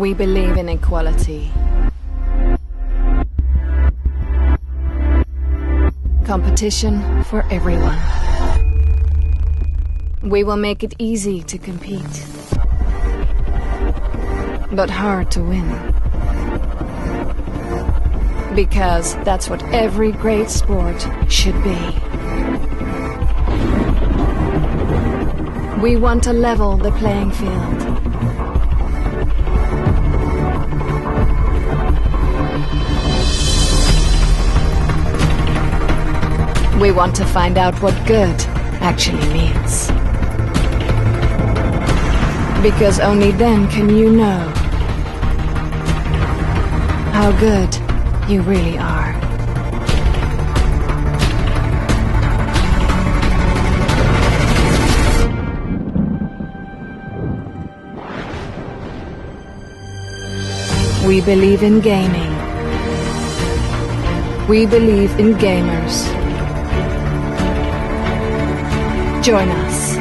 We believe in equality. Competition for everyone. We will make it easy to compete, but hard to win. Because that's what every great sport should be. We want to level the playing field. We want to find out what good actually means. Because only then can you know how good you really are. We believe in gaming. We believe in gamers. Join us.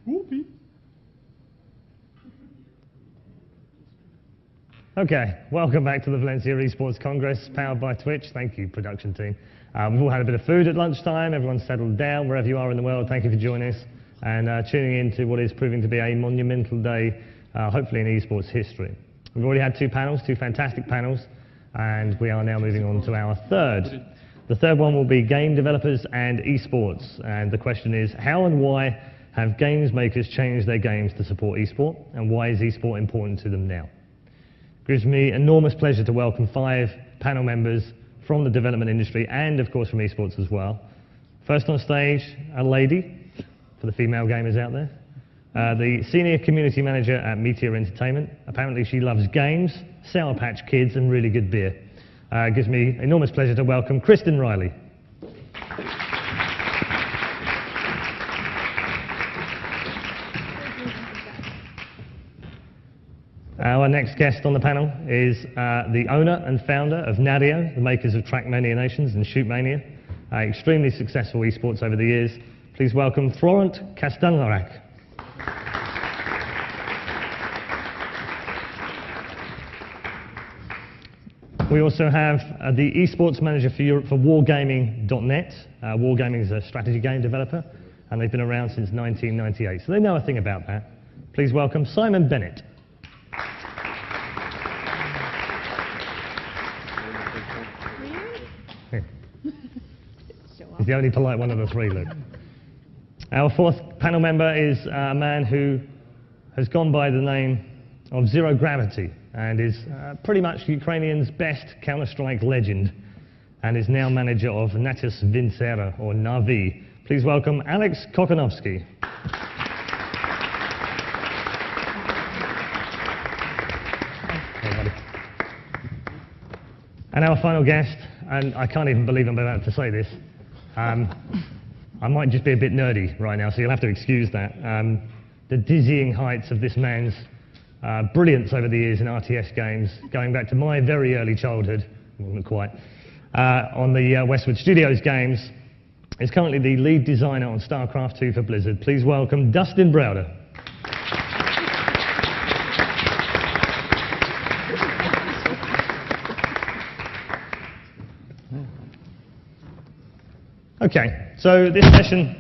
Whoopee. Okay, welcome back to the Valencia eSports Congress, powered by Twitch. Thank you, production team. We've all had a bit of food at lunchtime. Everyone's settled down wherever you are in the world. Thank you for joining us. and tuning into what is proving to be a monumental day, hopefully in eSports history. We've already had two fantastic panels, and we are now moving on to our third. The third one will be game developers and eSports, and the question is, how and why have games makers changed their games to support eSport, and why is eSport important to them now? It gives me enormous pleasure to welcome 5 panel members from the development industry and of course from eSports as well. First on stage, a lady, for the female gamers out there, the Senior Community Manager at Meteor Entertainment. Apparently she loves games, Sour Patch Kids and really good beer. It gives me enormous pleasure to welcome Kristin Reilly. Our next guest on the panel is the owner and founder of Nadio, the makers of Trackmania Nations and Shootmania. Extremely successful esports over the years. Please welcome Florent Castanlarac. We also have the esports manager for Europe for Wargaming.net. Wargaming is a strategy game developer, and they've been around since 1998, so they know a thing about that. Please welcome Simon Bennett. He's the only polite one of the three, Luke. Our fourth panel member is a man who has gone by the name of Zero Gravity and is pretty much Ukrainian's best Counter-Strike legend and is now manager of Natus Vincera, or Navi. Please welcome Alex Kokonovsky. And our final guest, and I can't even believe I'm about to say this, I might just be a bit nerdy right now, so you'll have to excuse that. The dizzying heights of this man's brilliance over the years in RTS games, going back to my very early childhood, well, not quite, on the Westwood Studios games, is currently the lead designer on StarCraft 2 for Blizzard. Please welcome Dustin Browder. Okay, so this session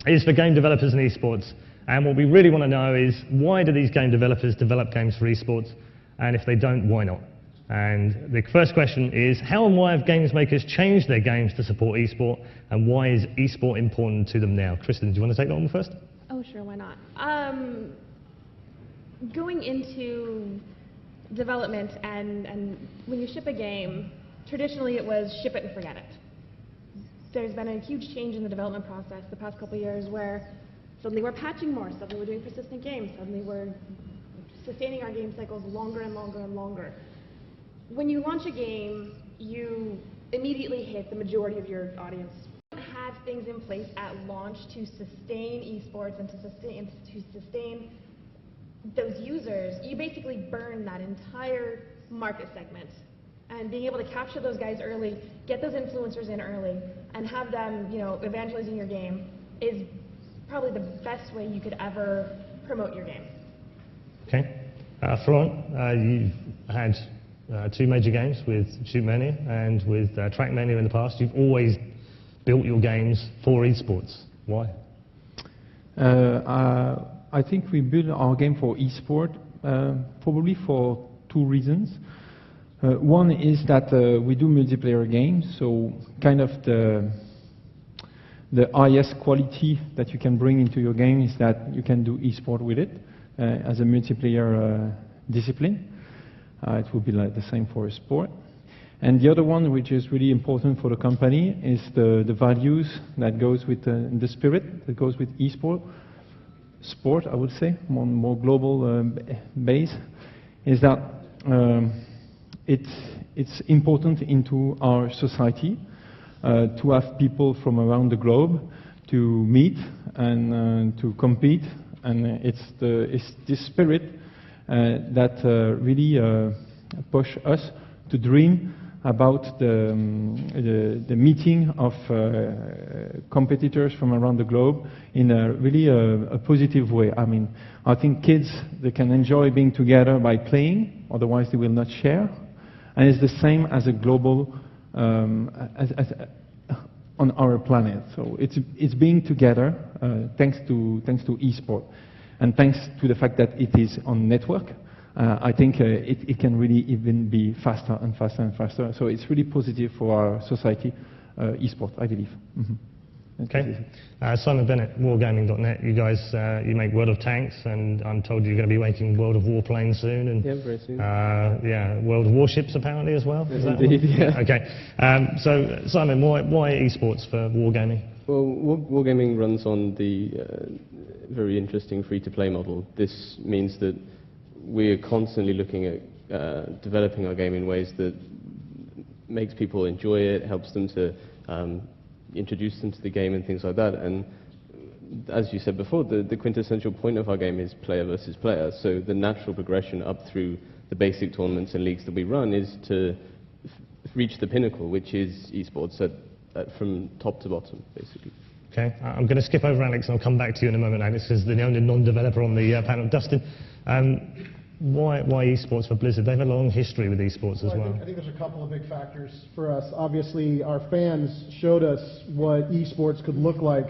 is for game developers and esports, and what we really want to know is, why do these game developers develop games for esports, and if they don't, why not? And the first question is, how and why have games makers changed their games to support esport, and why is esport important to them now? Kristin, do you want to take that one first? Oh, sure, why not? Going into development, and when you ship a game, traditionally it was ship it and forget it. There's been a huge change in the development process the past couple of years where suddenly we're patching more, suddenly we're doing persistent games, suddenly we're sustaining our game cycles longer and longer and longer. When you launch a game, you immediately hit the majority of your audience. You don't have things in place at launch to sustain esports and to sustain those users. You basically burn that entire market segment. And being able to capture those guys early, get those influencers in early, and have them, evangelizing your game is probably the best way you could ever promote your game. Okay. Florent, you've had 2 major games with Shootmania and with Trackmania in the past. You've always built your games for esports. Why? I think we built our game for esport probably for 2 reasons. One is that we do multiplayer games, so kind of the highest quality that you can bring into your game is that you can do esport with it as a multiplayer discipline. It would be like the same for a sport. And the other one, which is really important for the company, is the values that goes with the spirit that goes with esport. Sport, I would say, more global base, is that it's important into our society to have people from around the globe to meet and to compete, and it's this spirit that really push us to dream about the meeting of competitors from around the globe in a really a positive way. I mean, I think kids, they can enjoy being together by playing, otherwise they will not share. And it's the same as a global, on our planet. So it's being together thanks to eSport, and thanks to the fact that it is on network. I think it can really even be faster and faster and faster. So it's really positive for our society, eSport, I believe. Okay. Simon Bennett, Wargaming.net. You guys, you make World of Tanks, and I'm told you're going to be making World of Warplanes soon. And, yeah, very soon. Yeah, World of Warships apparently as well. Is that indeed, yeah. Okay. So Simon, why eSports for Wargaming? Well, Wargaming runs on the very interesting free-to-play model. This means that we're constantly looking at developing our game in ways that makes people enjoy it, helps them to introduce them to the game and things like that. And as you said before, the quintessential point of our game is player versus player. So the natural progression up through the basic tournaments and leagues that we run is to reach the pinnacle, which is esports from top to bottom, basically. Okay, I'm going to skip over Alex and I'll come back to you in a moment, Alex, because the only non-developer on the panel. Dustin, why esports for Blizzard? They've had a long history with esports as well. I think there's a couple of big factors for us. Obviously, our fans showed us what esports could look like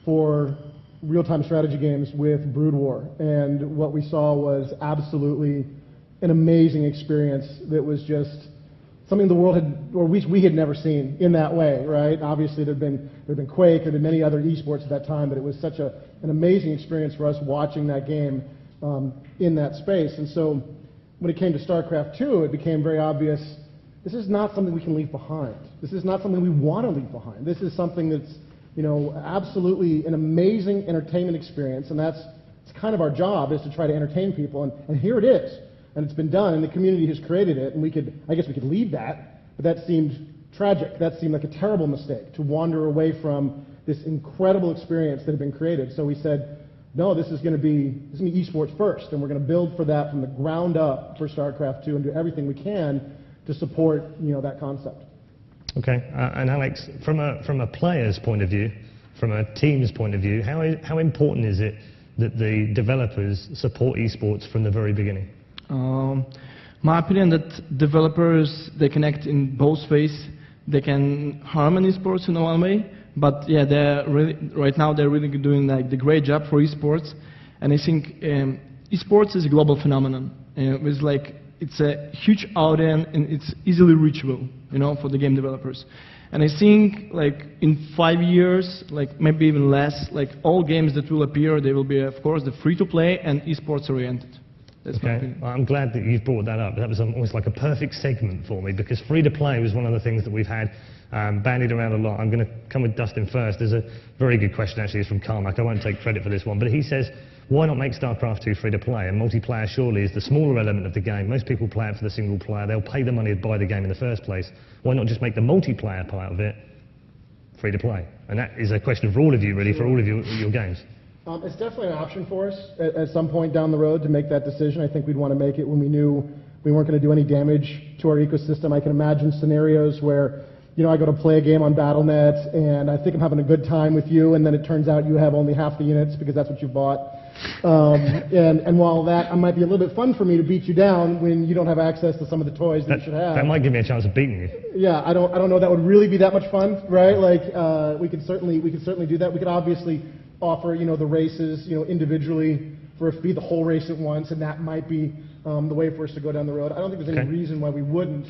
for real-time strategy games with Brood War, and what we saw was absolutely an amazing experience that was just something the world had, or we had never seen in that way, right? Obviously, there'd been Quake, there'd been many other esports at that time, but it was such an amazing experience for us watching that game in that space. And so when it came to StarCraft II, it became very obvious, this is not something we can leave behind. This is not something we want to leave behind. This is something that's, absolutely an amazing entertainment experience, and it's kind of our job, is to try to entertain people, and here it is. And it's been done, and the community has created it, and I guess we could leave that, but that seemed tragic. That seemed like a terrible mistake, to wander away from this incredible experience that had been created. So we said, no, this is going to be esports first, and we're going to build for that from the ground up for StarCraft II and do everything we can to support that concept. Okay, and Alex, from a player's point of view, from a team's point of view, how important is it that the developers support esports from the very beginning? My opinion that developers, they connect in both ways. They can harm an esports in one way, but yeah, right now they're really doing like the great job for esports. And I think esports is a global phenomenon. It's a huge audience and it's easily reachable, for the game developers. And I think in 5 years, maybe even less, all games that will appear, they will be, of course, the free-to-play and esports oriented. That's okay, well, I'm glad that you've brought that up. That was almost like a perfect segment for me, because free-to-play was one of the things that we've had bandied around a lot. I'm going to come with Dustin first. There's a very good question, actually. It's from Carmack. I won't take credit for this one, but he says, why not make StarCraft II free-to-play? And multiplayer surely is the smaller element of the game. Most people play it for the single player. They'll pay the money to buy the game in the first place. Why not just make the multiplayer part of it free-to-play? And that is a question for all of you, really, for all of your games. It's definitely an option for us at some point down the road to make that decision. I think we'd want to make it when we knew we weren't going to do any damage to our ecosystem. I can imagine scenarios where, I go to play a game on Battle.net and I think I'm having a good time with you, and then it turns out you have only half the units because that's what you bought. And while that might be a little bit fun for me to beat you down when you don't have access to some of the toys that you should have. That might give me a chance of beating you. Yeah, I don't know if that would really be that much fun, right? We could certainly do that. We could obviously offer, the races, individually for a fee, the whole race at once, and that might be the way for us to go down the road. I don't think there's any reason why we wouldn't,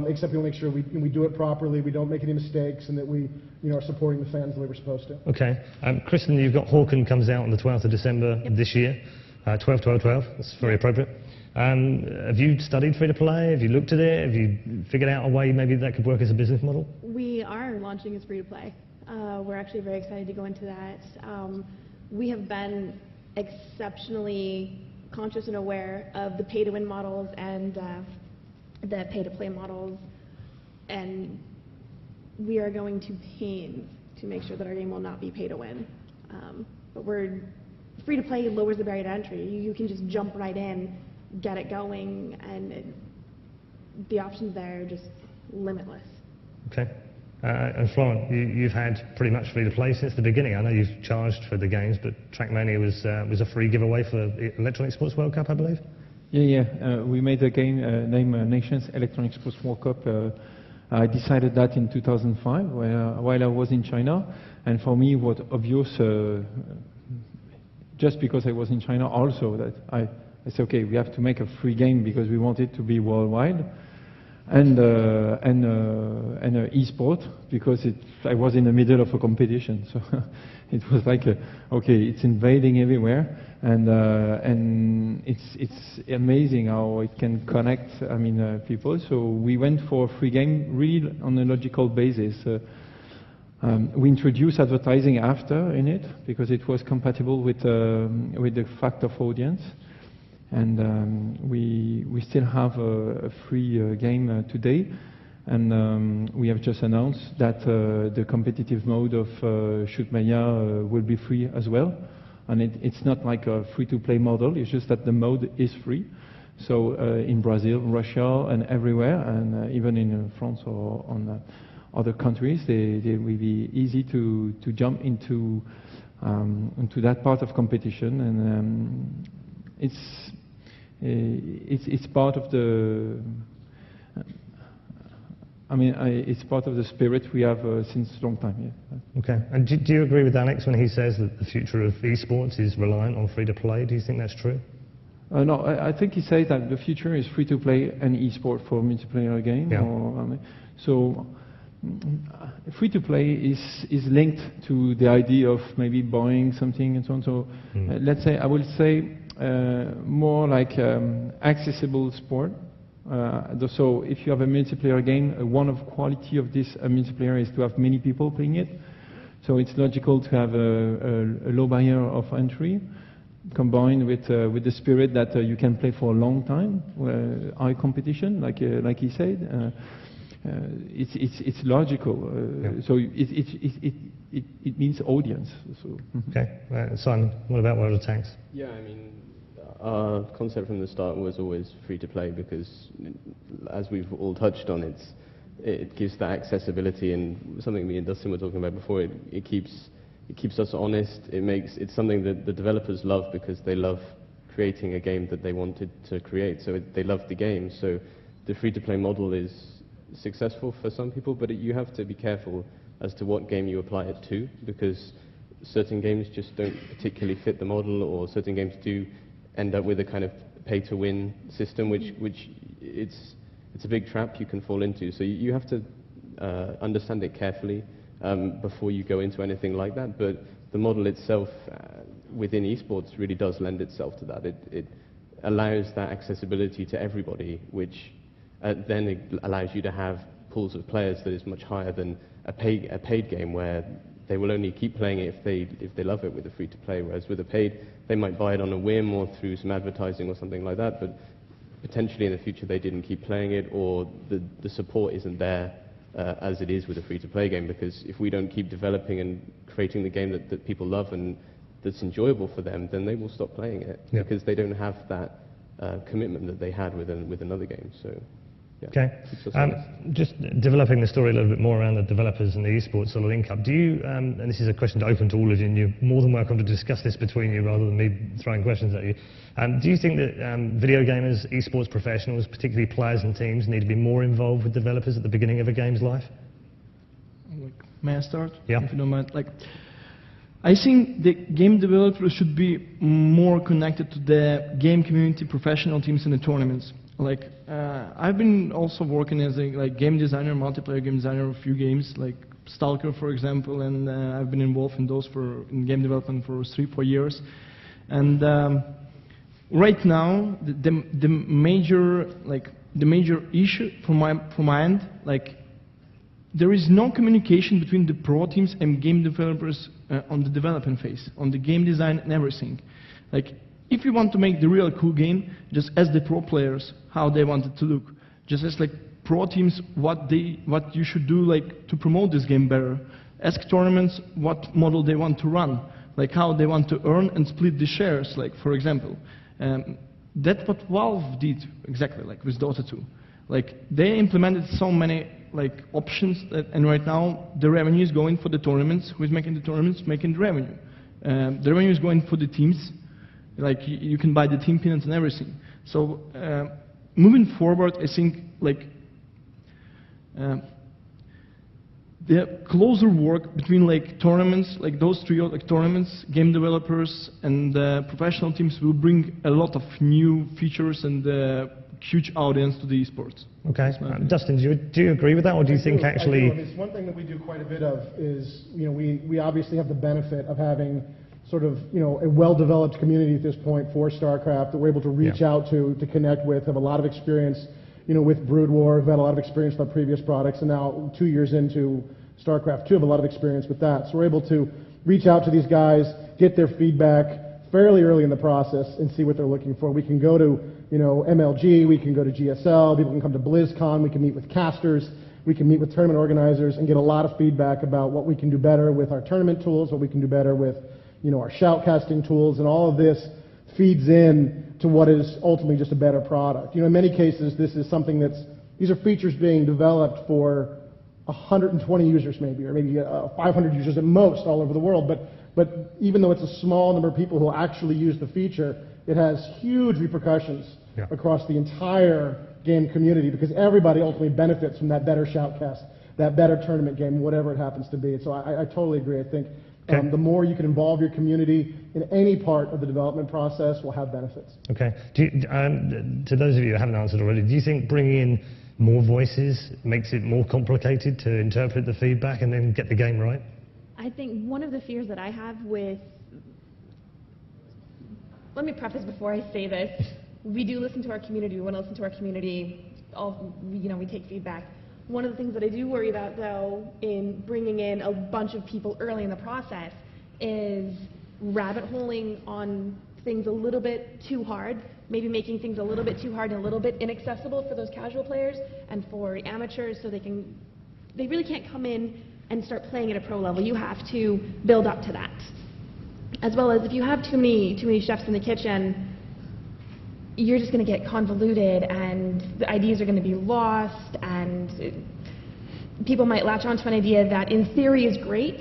except we'll make sure we do it properly, we don't make any mistakes, and that we, are supporting the fans the way we're supposed to. Okay. Kristin, you've got Hawken comes out on the 12th of December this year. 12/12/12. That's very appropriate. Have you studied free-to-play? Have you looked at it? Have you figured out a way maybe that could work as a business model? We are launching as free-to-play. We're actually very excited to go into that. We have been exceptionally conscious and aware of the pay-to-win models and the pay-to-play models, and we are going to pains to make sure that our game will not be pay-to-win. But free-to-play lowers the barrier to entry. You can just jump right in, get it going, and the options there are just limitless. Okay. And Florent, you've had pretty much free-to-play since the beginning. I know you've charged for the games, but Trackmania was a free giveaway for Electronic Sports World Cup, I believe? Yeah. We made a game named Nations Electronic Sports World Cup I decided that in 2005 while I was in China, and for me what obvious, just because I was in China also, that I said, okay, we have to make a free game because we want it to be worldwide, and e-sport because I was in the middle of a competition, so it was like, okay, it's invading everywhere, and it's amazing how it can connect, I mean, people. So we went for a free game really on a logical basis. We introduced advertising after in it because it was compatible with the fact of audience. And we still have a free game today, and we have just announced that the competitive mode of Shoot Mania will be free as well. And it's not like a free-to-play model, it's just that the mode is free. So in Brazil, Russia, and everywhere, and even in France or on other countries, they will be easy to jump into that part of competition, and it's part of the, I mean, it's part of the spirit we have since a long time. Yeah. Okay. And do you agree with Alex when he says that the future of esports is reliant on free-to-play? Do you think that's true? No, I think he says that the future is free-to-play and esport for multiplayer game. Yeah. So free-to-play is linked to the idea of maybe buying something and so on. So let's say, I would say, more like accessible sport. So if you have a multiplayer game, one of quality of this multiplayer is to have many people playing it. So it's logical to have a low barrier of entry, combined with the spirit that you can play for a long time, high competition, like he said. It's logical. So it means audience. So. Okay, Simon, what about World of Tanks? Yeah, I mean, our concept from the start was always free to play because, as we've all touched on, it gives that accessibility, and something me and Dustin were talking about before. It keeps us honest. It's something that the developers love because they love creating a game that they wanted to create. So they love the game. So the free to play model is successful for some people, but you have to be careful as to what game you apply it to, because certain games just don't particularly fit the model, or certain games do end up with a kind of pay-to-win system, which it's a big trap you can fall into. So you have to understand it carefully before you go into anything like that. But the model itself within esports really does lend itself to that. It allows that accessibility to everybody, which then it allows you to have pools of players that is much higher than a paid game, where they will only keep playing it if they love it with a free-to-play, whereas with a paid, they might buy it on a whim or through some advertising or something like that, but potentially in the future they didn't keep playing it, or the support isn't there as it is with a free-to-play game, because if we don't keep developing and creating the game that people love and that's enjoyable for them, then they will stop playing it, because they don't have that commitment that they had with another game. So. Yeah. Okay. Just developing the story a little bit more around the developers and the esports sort of link up. Do you, and this is a question open to all of you, and you're more than welcome to discuss this between you rather than me throwing questions at you. Do you think that video gamers, esports professionals, particularly players and teams, need to be more involved with developers at the beginning of a game's life? May I start? Yeah. If you don't mind. I think the game developers should be more connected to the game community, professional teams in the tournaments. I've been also working as a game designer, multiplayer game designer of a few games, like Stalker, for example, and I've been involved in those in game development for 3-4 years. And right now, the major issue from my end, there is no communication between the pro teams and game developers on the development phase, on the game design and everything. If you want to make the real cool game, just ask the pro players how they want it to look. Just ask pro teams what you should do to promote this game better. Ask tournaments what model they want to run, how they want to earn and split the shares, for example. That's what Valve did exactly, with Dota 2. They implemented so many options, and right now the revenue is going for the tournaments. Who is making the tournaments? Making the revenue. The revenue is going for the teams. You can buy the team peanuts and everything. So moving forward, I think closer work between like tournaments, like those trio, like tournaments, game developers, and professional teams will bring a lot of new features and huge audience to the esports. Okay, Dustin, do you agree with that, or do you think actually? I mean, it's one thing that we do quite a bit of is, we obviously have the benefit of having sort of, a well-developed community at this point for StarCraft that we're able to reach out to connect with, have a lot of experience, with Brood War, we've had a lot of experience with our previous products, and now 2 years into StarCraft 2, have a lot of experience with that. So we're able to reach out to these guys, get their feedback fairly early in the process, and see what they're looking for. We can go to, MLG, we can go to GSL, people can come to BlizzCon, we can meet with casters, we can meet with tournament organizers and get a lot of feedback about what we can do better with our tournament tools, what we can do better with, our shoutcasting tools, and all of this feeds in to what is ultimately just a better product. In many cases, this is something these are features being developed for 120 users maybe, or maybe 500 users at most all over the world, but even though it's a small number of people who actually use the feature, it has huge repercussions across the entire game community, because everybody ultimately benefits from that better shoutcast, that better tournament game, whatever it happens to be. So I totally agree. I think the more you can involve your community in any part of the development process will have benefits. Okay. To those of you who haven't answered already, do you think bringing in more voices makes it more complicated to interpret the feedback and then get the game right? I think one of the fears that I have with, let me preface before I say this, we do listen to our community, we want to listen to our community, we take feedback. One of the things that I do worry about, though, in bringing in a bunch of people early in the process is rabbit-holing on things a little bit too hard, maybe making things a little bit too hard and a little bit inaccessible for those casual players and for amateurs, so they really can't come in and start playing at a pro level. You have to build up to that. As well as if you have too many chefs in the kitchen, you're just going to get convoluted and the ideas are going to be lost, and people might latch onto an idea that in theory is great,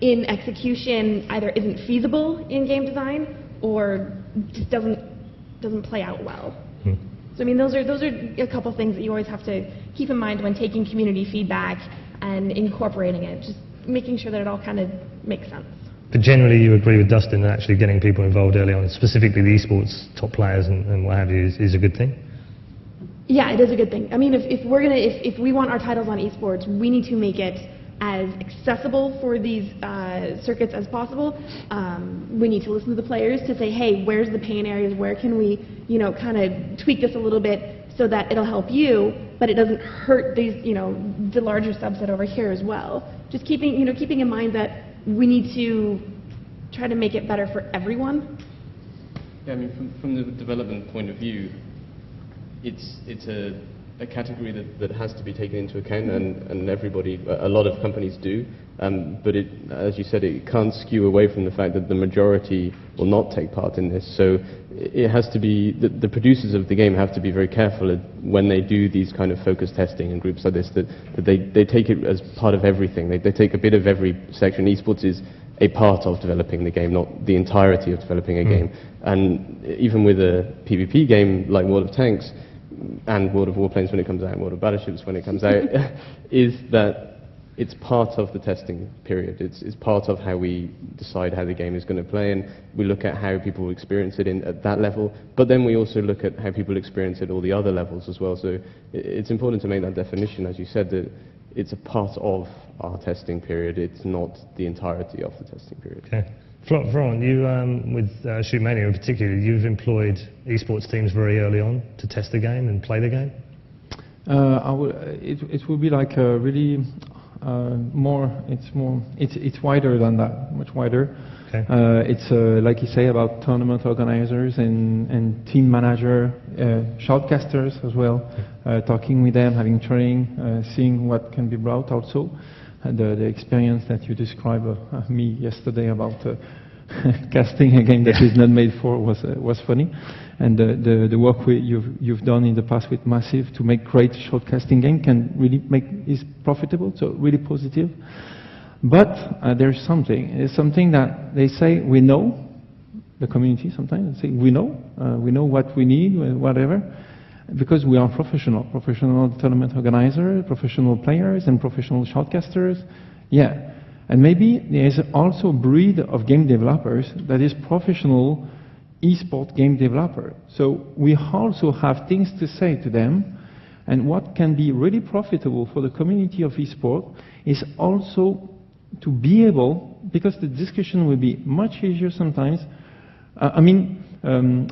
in execution either isn't feasible in game design or just doesn't play out well. So I mean, those are a couple things that you always have to keep in mind when taking community feedback and incorporating it, just making sure that it all kind of makes sense. But generally you agree with Dustin that actually getting people involved early on, specifically the esports top players and what have you, is a good thing? Yeah, it is a good thing. I mean, if we want our titles on esports, we need to make it as accessible for these circuits as possible. We need to listen to the players to say, hey, where's the pain areas? Where can we, kind of tweak this a little bit so that it'll help you, but it doesn't hurt these, the larger subset over here as well. Just keeping in mind that we need to try to make it better for everyone. Yeah, I mean, from the development point of view, it's a category that has to be taken into account, and everybody, a lot of companies do, but as you said, it can't skew away from the fact that the majority will not take part in this. So it has to be, the producers of the game have to be very careful when they do these kind of focus testing in groups like this, that they take it as part of everything. They take a bit of every section. Esports is a part of developing the game, not the entirety of developing a game. And even with a PvP game like World of Tanks, and World of Warplanes when it comes out, and World of Battleships when it comes out, is that it's part of the testing period. It's part of how we decide how the game is going to play, and we look at how people experience it at that level, but then we also look at how people experience it at all the other levels as well. So it's important to make that definition, as you said, that it's a part of our testing period, it's not the entirety of the testing period. Okay. Florent, you, with Shoot Mania in particular, you've employed esports teams very early on to test the game and play the game? It will be like a really it's wider than that, much wider. Okay. It's like you say, about tournament organizers and team manager, shoutcasters as well, talking with them, having training, seeing what can be brought also. The experience that you described me yesterday about casting a game that is not made for was funny, and the work you've done in the past with Massive to make great shortcasting game can really is profitable, so really positive. But there's something that they say we know, the community sometimes they say we know what we need, whatever, because we are professional tournament organizers, professional players, and professional shoutcasters. Yeah, and maybe there is also a breed of game developers that is professional eSport game developer. So we also have things to say to them, and what can be really profitable for the community of eSport is also to be able, because the discussion will be much easier sometimes.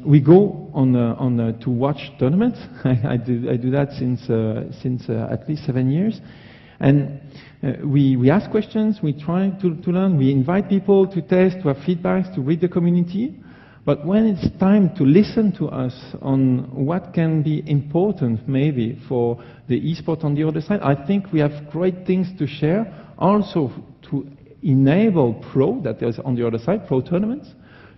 We go on to watch tournaments. I do that since at least 7 years, and we ask questions. We try to learn. We invite people to test, to have feedbacks, to read the community. But when it's time to listen to us on what can be important maybe for the eSport on the other side, I think we have great things to share. Also to enable pro, that is on the other side, pro tournaments,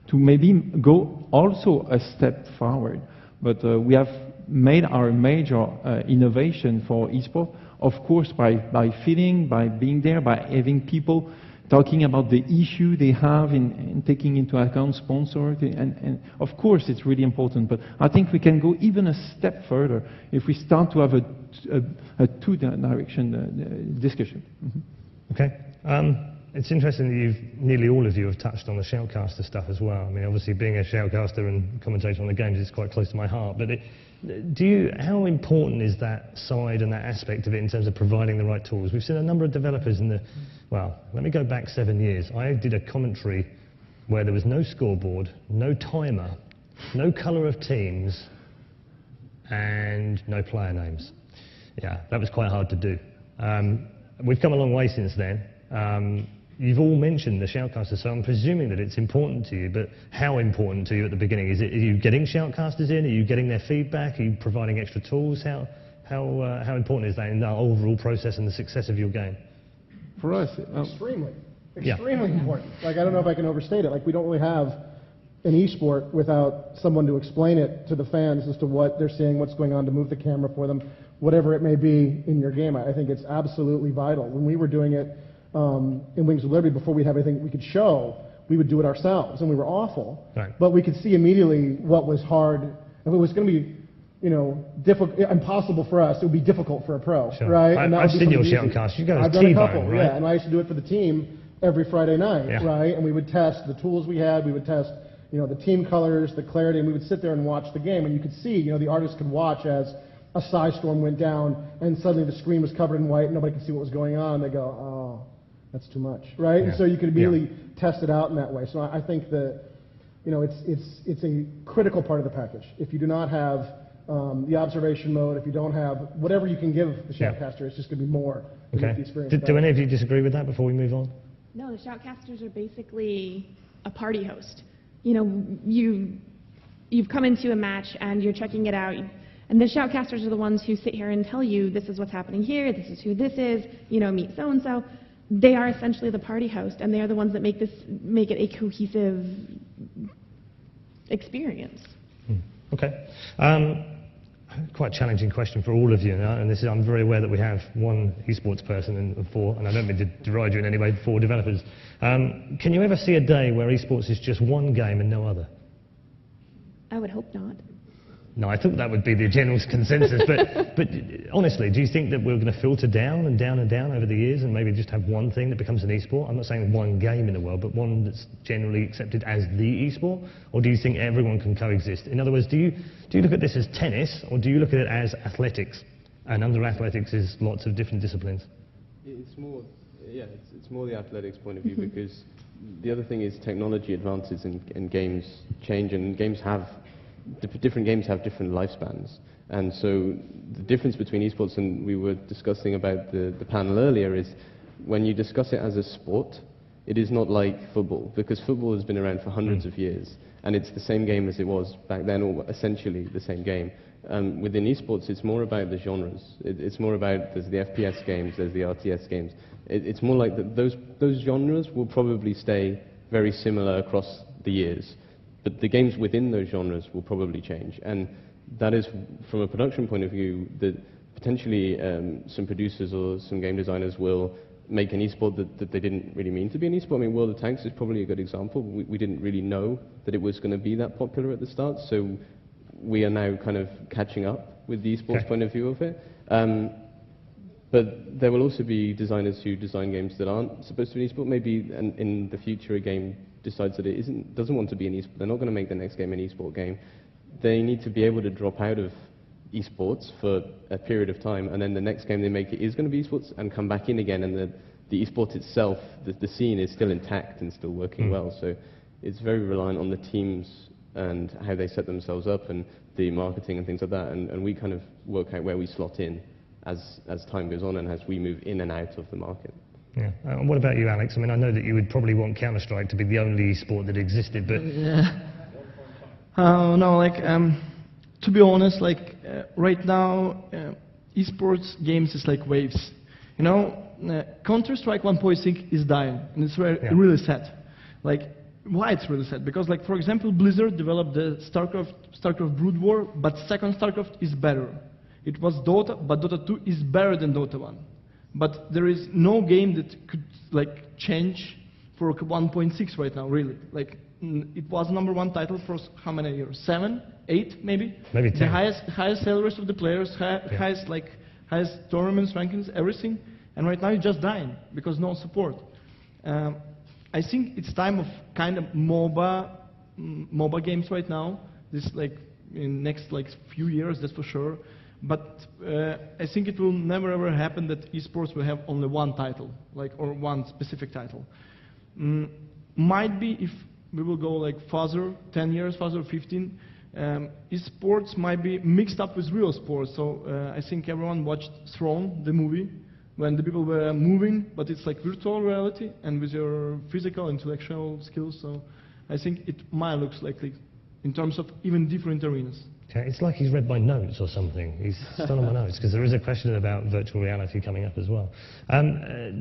to maybe go also a step forward. But we have made our major innovation for eSport, of course, by feeling, by being there, by having people talking about the issue they have in taking into account sponsors, and of course it's really important, but I think we can go even a step further if we start to have a two-direction discussion. Mm-hmm. Okay. It's interesting that nearly all of you have touched on the shoutcaster stuff as well. I mean, obviously being a shoutcaster and commentator on the games is quite close to my heart, but how important is that side and that aspect of it in terms of providing the right tools? We've seen a number of developers let me go back 7 years. I did a commentary where there was no scoreboard, no timer, no colour of teams, and no player names. Yeah, that was quite hard to do. We've come a long way since then. You've all mentioned the shoutcasters, so I'm presuming that it's important to you, but how important to you at the beginning? Are you getting shoutcasters in? Are you getting their feedback? Are you providing extra tools? How important is that in the overall process and the success of your game? For us, extremely important. Like, I don't know if I can overstate it. Like, we don't really have an esport without someone to explain it to the fans as to what they're seeing, what's going on, to move the camera for them, whatever it may be in your game. I think it's absolutely vital. When we were doing it in Wings of Liberty, before we had anything we could show, we would do it ourselves, and we were awful. Right. But we could see immediately what was hard. If it was going to be, impossible for us, it would be difficult for a pro, sure. right? I've seen your shoutcast. You guys I've done a couple, right? yeah, and I used to do it for the team every Friday night, right? And we would test the tools we had. We would test, the team colors, the clarity, and we would sit there and watch the game, and you could see, the artist could watch as a Psystorm went down, and suddenly the screen was covered in white, and nobody could see what was going on. They go, oh, that's too much, right? Yeah. And so you could immediately test it out in that way. So I think that, it's a critical part of the package. If you do not have the observation mode, if you don't have whatever you can give the shoutcaster, it's just going to be more to make the experience better. Do any of you disagree with that before we move on? No, the shoutcasters are basically a party host. You've come into a match and you're checking it out, and the shoutcasters are the ones who sit here and tell you this is what's happening here, this is who this is, meet so and so. They are essentially the party host, and they are the ones that make it a cohesive experience. Okay. Quite a challenging question for all of you, and I'm very aware that we have one esports person and four, and I don't mean to deride you in any way, 4 developers. Can you ever see a day where esports is just one game and no other? I would hope not. No, I thought that would be the general consensus, but honestly, do you think that we're going to filter down and down and down over the years and maybe just have one thing that becomes an esport? I'm not saying one game in the world, but one that's generally accepted as the esport? Or do you think everyone can coexist? In other words, do you look at this as tennis, or do you look at it as athletics? And under athletics is lots of different disciplines. It's more the athletics point of view, because the other thing is technology advances and games change, and different games have different lifespans. And so the difference between esports, and we were discussing about the panel earlier, is when you discuss it as a sport, it is not like football, because football has been around for hundreds of years, and it's the same game as it was back then, or essentially the same game. Within esports, it's more about the genres. It's more about, there's the FPS games, there's the RTS games. It's more like those genres will probably stay very similar across the years. But the games within those genres will probably change, and that is, from a production point of view, that potentially some producers or some game designers will make an esport that they didn't really mean to be an esport. I mean, World of Tanks is probably a good example. We didn't really know that it was going to be that popular at the start, so we are now kind of catching up with the esports Okay. point of view of it. But there will also be designers who design games that aren't supposed to be an esport. Maybe in the future a game decides that it doesn't want to be an esport. They're not going to make the next game an esport game. They need to be able to drop out of esports for a period of time, and then the next game they make it is going to be esports, and come back in again, and the esport itself, the scene is still intact and still working well. So it's very reliant on the teams and how they set themselves up and the marketing and things like that, and we kind of work out where we slot in as time goes on and as we move in and out of the market. Yeah. And what about you, Alex? I mean, I know that you would probably want Counter-Strike to be the only sport that existed, but... Yeah. No, like, to be honest, like, right now, esports games is like waves. You know, Counter-Strike 1.6 is dying, and it's really sad. Like, why it's really sad? Because, like, for example, Blizzard developed the StarCraft Brood War, but second StarCraft is better. It was Dota, but Dota 2 is better than Dota 1. But there is no game that could, like, change for 1.6 right now, really. Like, it was #1 title for how many years? 7, 8, maybe? Maybe 10. The highest salaries of the players, highest tournaments, rankings, everything. And right now it's just dying because no support. I think it's time of kind of MOBA games right now. This, like, in next, like, few years, that's for sure. But I think it will never ever happen that esports will have only one title, like, or one specific title. Might be if we will go like farther, 10 years, farther, 15, esports might be mixed up with real sports. So I think everyone watched Throne, the movie, when the people were moving, but it's like virtual reality and with your physical, intellectual skills. So I think it might look likely in terms of even different arenas. Okay, it's like he's read my notes or something. He's stolen my notes, because there is a question about virtual reality coming up as well.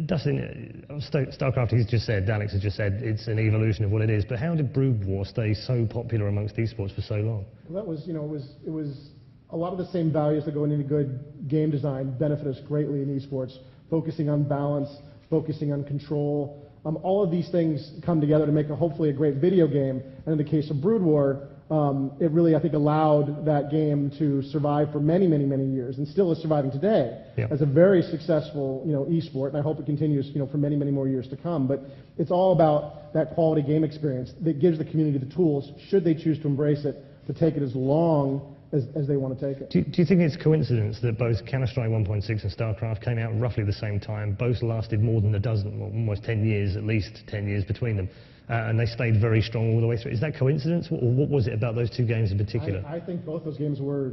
Dustin, StarCraft, he's just said, Alex has just said, it's an evolution of what it is, but how did Brood War stay so popular amongst esports for so long? Well, that was, you know, it was a lot of the same values that go into good game design benefit us greatly in esports, focusing on balance, focusing on control. All of these things come together to make hopefully a great video game, and in the case of Brood War, it really, I think, allowed that game to survive for many, many, many years, and still is surviving today as a very successful, you know, esport. And I hope it continues, you know, for many, many more years to come. But it's all about that quality game experience that gives the community the tools, should they choose to embrace it, to take it as long as they want to take it. Do you think it's coincidence that both Counter-Strike 1.6 and StarCraft came out roughly the same time, both lasted more than a dozen, well, almost 10 years, at least 10 years between them? And they stayed very strong all the way through. Is that coincidence, or what was it about those two games in particular? I think both those games were,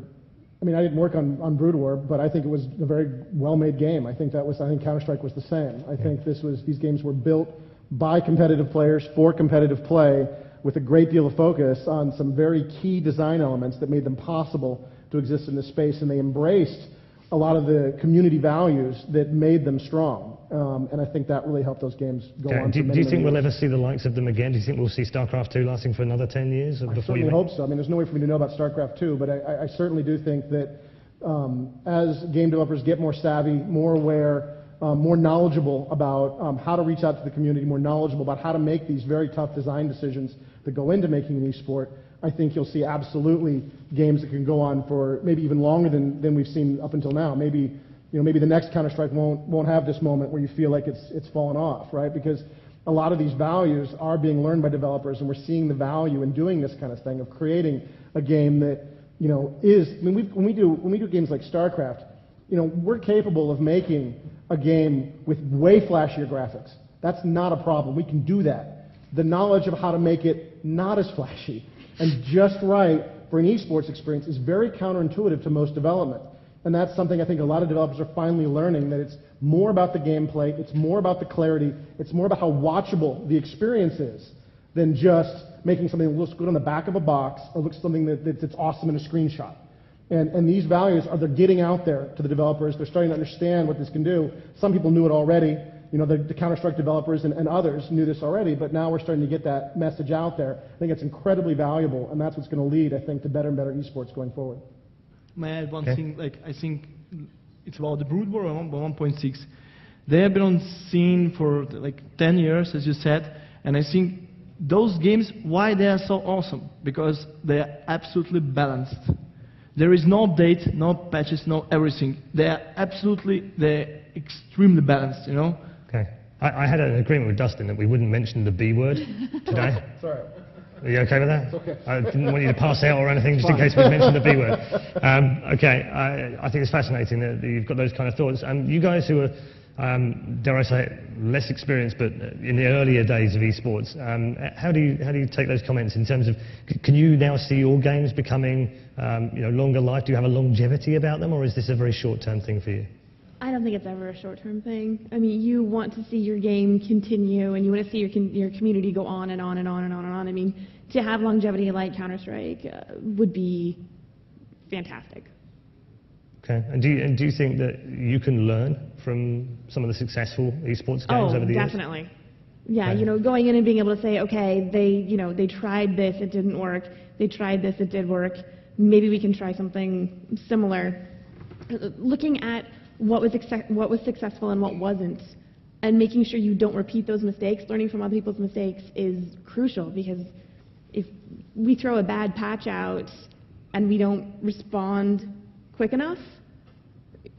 I mean, I didn't work on Brood War, but I think it was a very well-made game. I think Counter-Strike was the same. I think these games were built by competitive players for competitive play, with a great deal of focus on some very key design elements that made them possible to exist in this space, and they embraced a lot of the community values that made them strong. And I think that really helped those games go on for many, do you think many we'll years. ever see the likes of them again? Do you think we'll see StarCraft 2 lasting for another 10 years? I certainly hope so. I mean, there's no way for me to know about StarCraft 2, but I certainly do think that as game developers get more savvy, more aware, more knowledgeable about how to reach out to the community, more knowledgeable about how to make these very tough design decisions that go into making an esport, I think you'll see absolutely games that can go on for maybe even longer than we've seen up until now. Maybe, you know, maybe the next Counter-Strike won't have this moment where you feel like it's fallen off, right? Because a lot of these values are being learned by developers, and we're seeing the value in doing this kind of thing, of creating a game that, you know, is, I mean, when we do games like StarCraft, you know, we're capable of making a game with way flashier graphics. That's not a problem. We can do that. The knowledge of how to make it not as flashy and just right for an esports experience is very counterintuitive to most development. And that's something I think a lot of developers are finally learning, that it's more about the gameplay, it's more about the clarity, it's more about how watchable the experience is than just making something that looks good on the back of a box or looks something that's awesome in a screenshot. And these values they're getting out there to the developers. They're starting to understand what this can do. Some people knew it already. You know, the Counter-Strike developers and others knew this already, but now we're starting to get that message out there. I think it's incredibly valuable, and that's what's going to lead, I think, to better and better esports going forward. May I add one thing? Like, I think it's about the Brood War 1.6. They have been on scene for like 10 years, as you said, and I think those games, why they are so awesome? Because they are absolutely balanced. There is no update, no patches, no everything. They're extremely balanced, you know? Okay. I had an agreement with Dustin that we wouldn't mention the B word today. Sorry. Are you okay with that? It's okay. I didn't want you to pass out or anything, just in case we mentioned the B word. Okay, I think it's fascinating that you've got those kind of thoughts. You guys who are, dare I say it, less experienced, but in the earlier days of esports, how do you take those comments in terms of, can you now see your games becoming longer life? Do you have a longevity about them, or is this a very short-term thing for you? I don't think it's ever a short-term thing. I mean, you want to see your game continue, and you want to see your community go on and on and on and on and on. I mean, to have longevity like Counter-Strike would be fantastic. Okay. And do you think that you can learn from some of the successful esports games over the years? Oh, definitely. Yeah, Okay. going in and being able to say, okay, they tried this, it didn't work. They tried this, it did work. Maybe we can try something similar. Looking at what was successful and what wasn't, and making sure you don't repeat those mistakes, learning from other people's mistakes is crucial, because if we throw a bad patch out and we don't respond quick enough,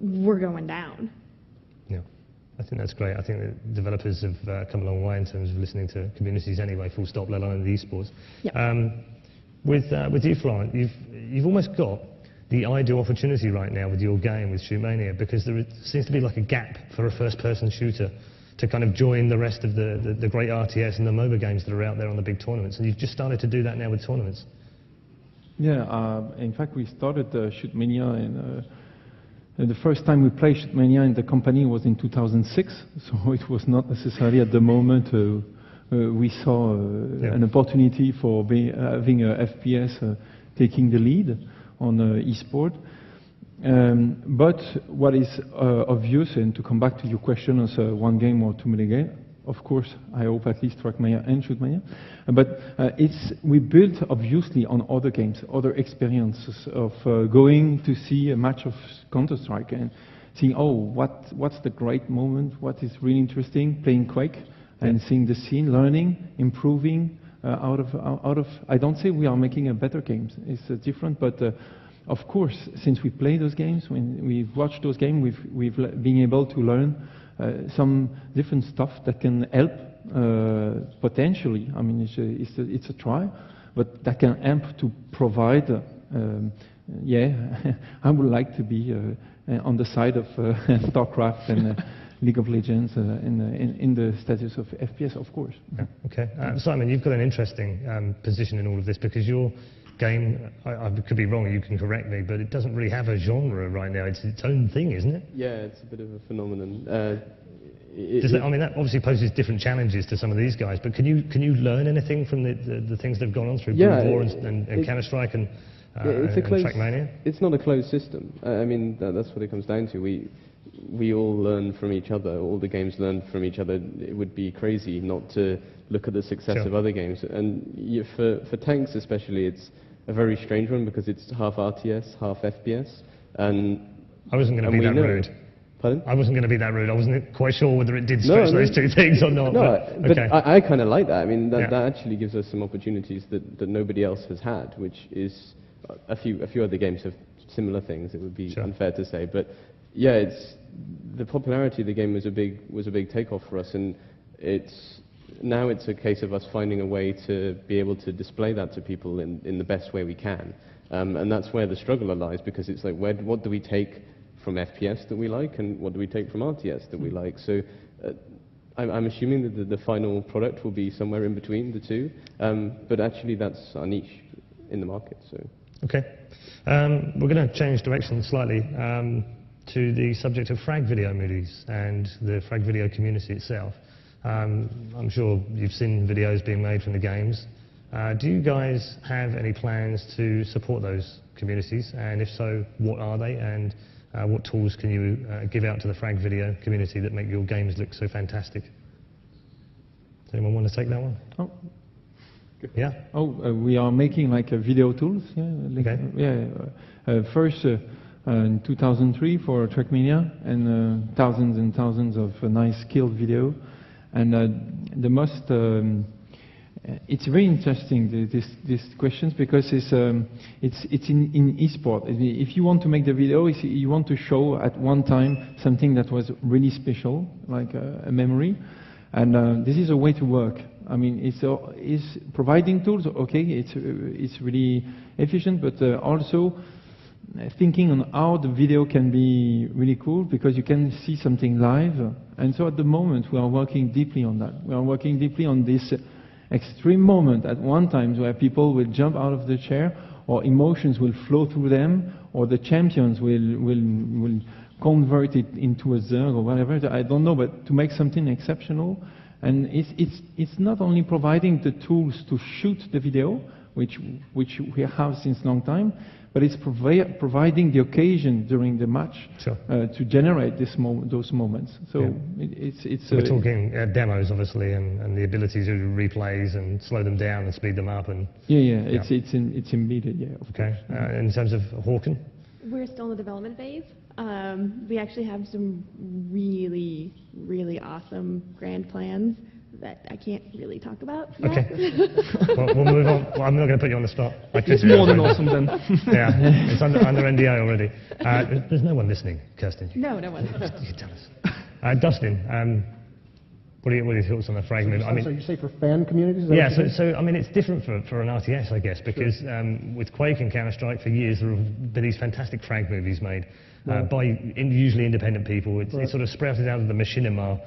we're going down. Yeah, I think that's great. I think that developers have come a long way in terms of listening to communities anyway, full stop, let alone the esports. Yep. With you, Florent, you've almost got the ideal opportunity right now with your game, with Shootmania, because there seems to be like a gap for a first-person shooter to kind of join the rest of the great RTS and the MOBA games that are out there on the big tournaments, and you've just started to do that now with tournaments. Yeah, in fact, we started Shootmania, and the first time we played Shootmania in the company was in 2006, so it was not necessarily at the moment we saw an opportunity for having a FPS taking the lead on eSport. But what is obvious, and to come back to your question as one game or too many games, of course, I hope at least Trackmania and Shootmania, but we built obviously on other games, other experiences of going to see a match of Counter-Strike and seeing, oh, what's the great moment, what is really interesting, playing Quake, and seeing the scene, learning, improving out of. I don't say we are making a better games. It's different, but of course, since we play those games, when we've watched those games, we've been able to learn some different stuff that can help potentially. I mean, it's a try, but that can help to provide. I would like to be on the side of StarCraft and League of Legends in the status of FPS, of course. Yeah, okay. Simon, you've got an interesting position in all of this, because your game, I could be wrong, you can correct me, but it doesn't really have a genre right now. It's its own thing, isn't it? Yeah, it's a bit of a phenomenon. I mean, that obviously poses different challenges to some of these guys, but can you learn anything from the things that have gone on through Brood War and Counter-Strike and Trackmania? It's not a closed system. I mean, that's what it comes down to. We all learn from each other. All the games learn from each other. It would be crazy not to look at the success of other games. And for tanks especially, it's a very strange one, because it's half RTS, half FPS. And I wasn't going to be that rude. Pardon? I wasn't going to be that rude. I wasn't quite sure whether it did stretch those two things or not. But I kind of like that. I mean, that actually gives us some opportunities that nobody else has had, which is a few other games have similar things. It would be unfair to say, but yeah, the popularity of the game was a big takeoff for us, and now it's a case of us finding a way to be able to display that to people in the best way we can, and that's where the struggle lies, because it's like, what do we take from FPS that we like, and what do we take from RTS that we like? So I'm assuming that the final product will be somewhere in between the two, but actually that's our niche in the market. So okay, we're going to change direction slightly to the subject of frag video movies and the frag video community itself. I'm sure you've seen videos being made from the games. Do you guys have any plans to support those communities? And if so, what are they? And what tools can you give out to the frag video community that make your games look so fantastic? Does anyone want to take that one? Oh. Yeah? We are making like video tools. First, in 2003 for Trackmania, and thousands and thousands of nice skilled video. And the most It's very interesting, these questions, because it's in eSport. If you want to make the video, you want to show at one time something that was really special, like a memory, and this is a way to work. I mean, it's providing tools, okay, it's really efficient, but also thinking on how the video can be really cool, because you can see something live. And so at the moment we are working deeply on that. We are working deeply on this extreme moment at one time where people will jump out of the chair, or emotions will flow through them, or the champions will convert it into a Zerg or whatever, I don't know, but to make something exceptional. And it's not only providing the tools to shoot the video, which we have since long time, but it's providing the occasion during the match to generate those moments. So we're talking demos, obviously, and the ability to do replays and slow them down and speed them up. And it's embedded. Yeah. Okay. In terms of Håkan, we're still in the development phase. We actually have some really, really awesome grand plans that I can't really talk about yet. Okay. Well, we'll move on. Well, I'm not going to put you on the spot. It's more than awesome then. Yeah, it's under NDA already. There's no one listening, Kristin. No one. You can tell us. Dustin, what are your thoughts on the frag movie? So you say for fan communities? Yeah, so I mean, it's different for an RTS, I guess, because with Quake and Counter-Strike for years, there have been these fantastic frag movies made by usually independent people. It sort of sprouted out of the machinima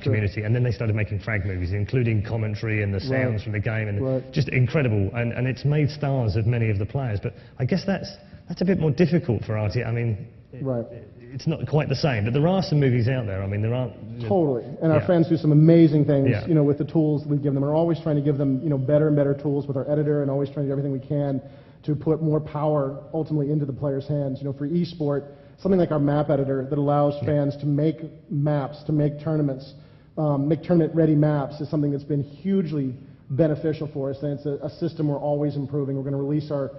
community, and then they started making frag movies, including commentary and the sounds from the game, and just incredible. And it's made stars of many of the players. But I guess that's a bit more difficult for RTS. I mean, it's not quite the same. But there are some movies out there. I mean, there aren't totally. And our fans do some amazing things, you know, with the tools we give them. We're always trying to give them, you know, better and better tools with our editor, and always trying to do everything we can to put more power ultimately into the players' hands. You know, for eSport, something like our map editor that allows fans to make maps, to make tournaments, make tournament-ready maps is something that's been hugely beneficial for us, and it's a system we're always improving. We're going to release our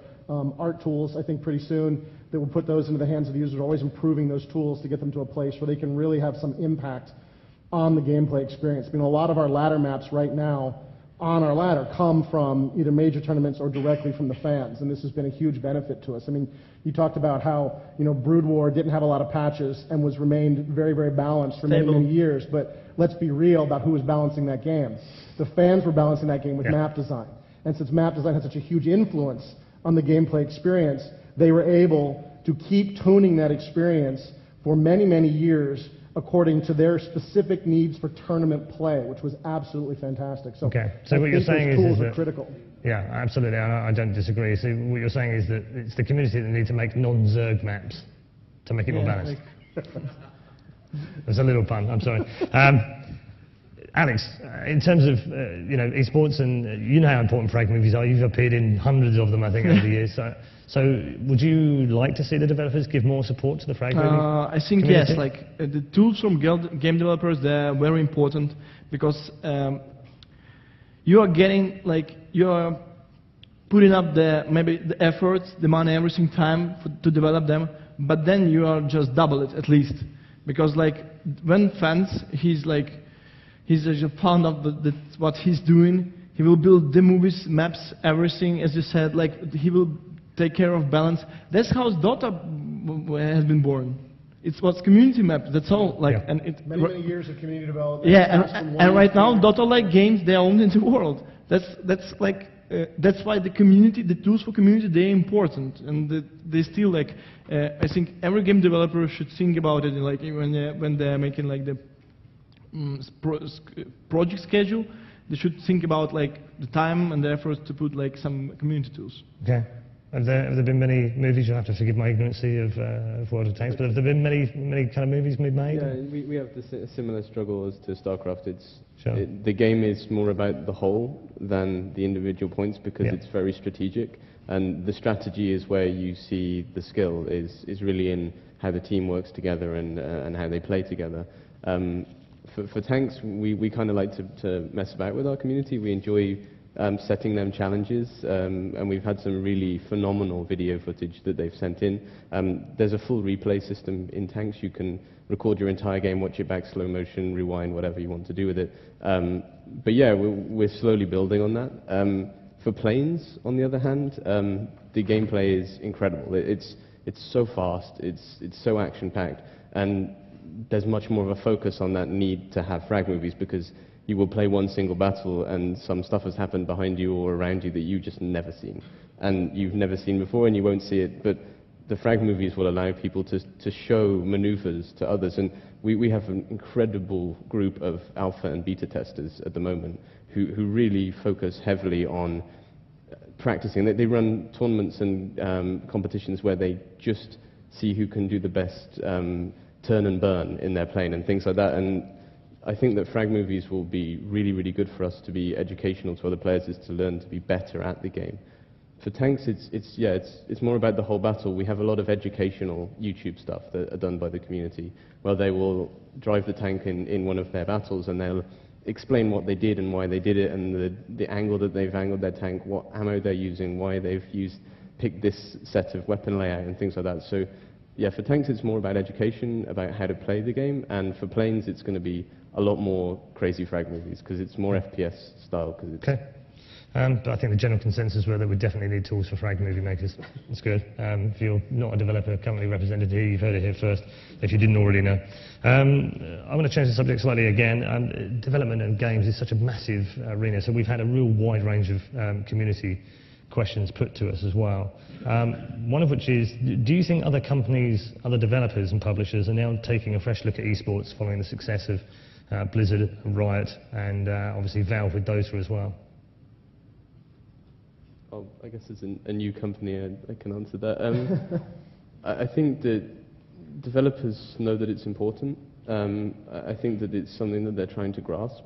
art tools, I think, pretty soon, that will put those into the hands of the users, always improving those tools to get them to a place where they can really have some impact on the gameplay experience. I mean, a lot of our ladder maps right now on our ladder come from either major tournaments or directly from the fans, and this has been a huge benefit to us. I mean, you talked about how, you know, Brood War didn't have a lot of patches and was remained very, very balanced for many, many years, but let's be real about who was balancing that game. The fans were balancing that game with map design, and since map design has such a huge influence on the gameplay experience, they were able to keep tuning that experience for many, many years according to their specific needs for tournament play, which was absolutely fantastic. So, so what you're saying is that critical. Yeah, absolutely, and I don't disagree. So what you're saying is that it's the community that need to make non-Zerg maps to make it more balanced. There's a little pun, I'm sorry. Alex, in terms of you know, eSports, and you know how important frag movies are. You've appeared in hundreds of them, I think, over the years. So would you like to see the developers give more support to the frag movie I think community? yes, like the tools from game developers, they're very important, because you are getting, like, you are putting up maybe the efforts, the money, everything, time to develop them, but then you are just double it at least, because like when fans, he's just found out that what he's doing, he will build the movies, maps, everything, as you said, like he will take care of balance. That's how Dota has been born. It was community maps, that's all. Like, and it many years of community development. Yeah, and right now Dota-like games, they are owned in the world. That's why the community, the tools for community, they're important, and they still, like, I think every game developer should think about it, like when they're making like the project schedule, they should think about like the time and the efforts to put like some community tools. Okay. Have there been many movies? You'll have to forgive my ignorancy of World of Tanks, but have there been many kind of movies made? Yeah, we have a similar struggle as to StarCraft. The game is more about the whole than the individual points, because it's very strategic, and the strategy is where you see the skill is really in how the team works together and how they play together. For tanks, we kind of like to mess about with our community. We enjoy setting them challenges, and we've had some really phenomenal video footage that they've sent in. There's a full replay system in Tanks. You can record your entire game, watch it back, slow motion, rewind, whatever you want to do with it. But yeah, we're slowly building on that. For Planes, on the other hand, the gameplay is incredible. It's so fast, it's so action-packed, and there's much more of a focus on that need to have frag movies, because you will play one single battle and some stuff has happened behind you or around you that you've just never seen. And you've never seen before and you won't see it, but the frag movies will allow people to show maneuvers to others. And we have an incredible group of alpha and beta testers at the moment who really focus heavily on practicing. They run tournaments and competitions where they just see who can do the best turn and burn in their plane and things like that. And I think that frag movies will be really, really good for us to be educational to other players, is to learn to be better at the game. For Tanks, it's more about the whole battle. We have a lot of educational YouTube stuff that are done by the community, where they will drive the tank in one of their battles and they'll explain what they did and why they did it, and the angle that they've angled their tank, what ammo they're using, why they've picked this set of weapon layout and things like that. So yeah, for Tanks it's more about education, about how to play the game, and for Planes it's going to be a lot more crazy frag movies, because it's more FPS style. Okay. But I think the general consensus were that we definitely need tools for frag movie makers. That's good. If you're not a developer currently represented here, you've heard it here first, if you didn't already know. I want to change the subject slightly again. Development of games is such a massive arena, so we've had a real wide range of community questions put to us as well. One of which is, do you think other companies, other developers and publishers are now taking a fresh look at esports following the success of Blizzard, Riot, and obviously Valve with Dota as well? Oh, I guess as a new company, I can answer that. I think that developers know that it's important. I think that it's something that they're trying to grasp.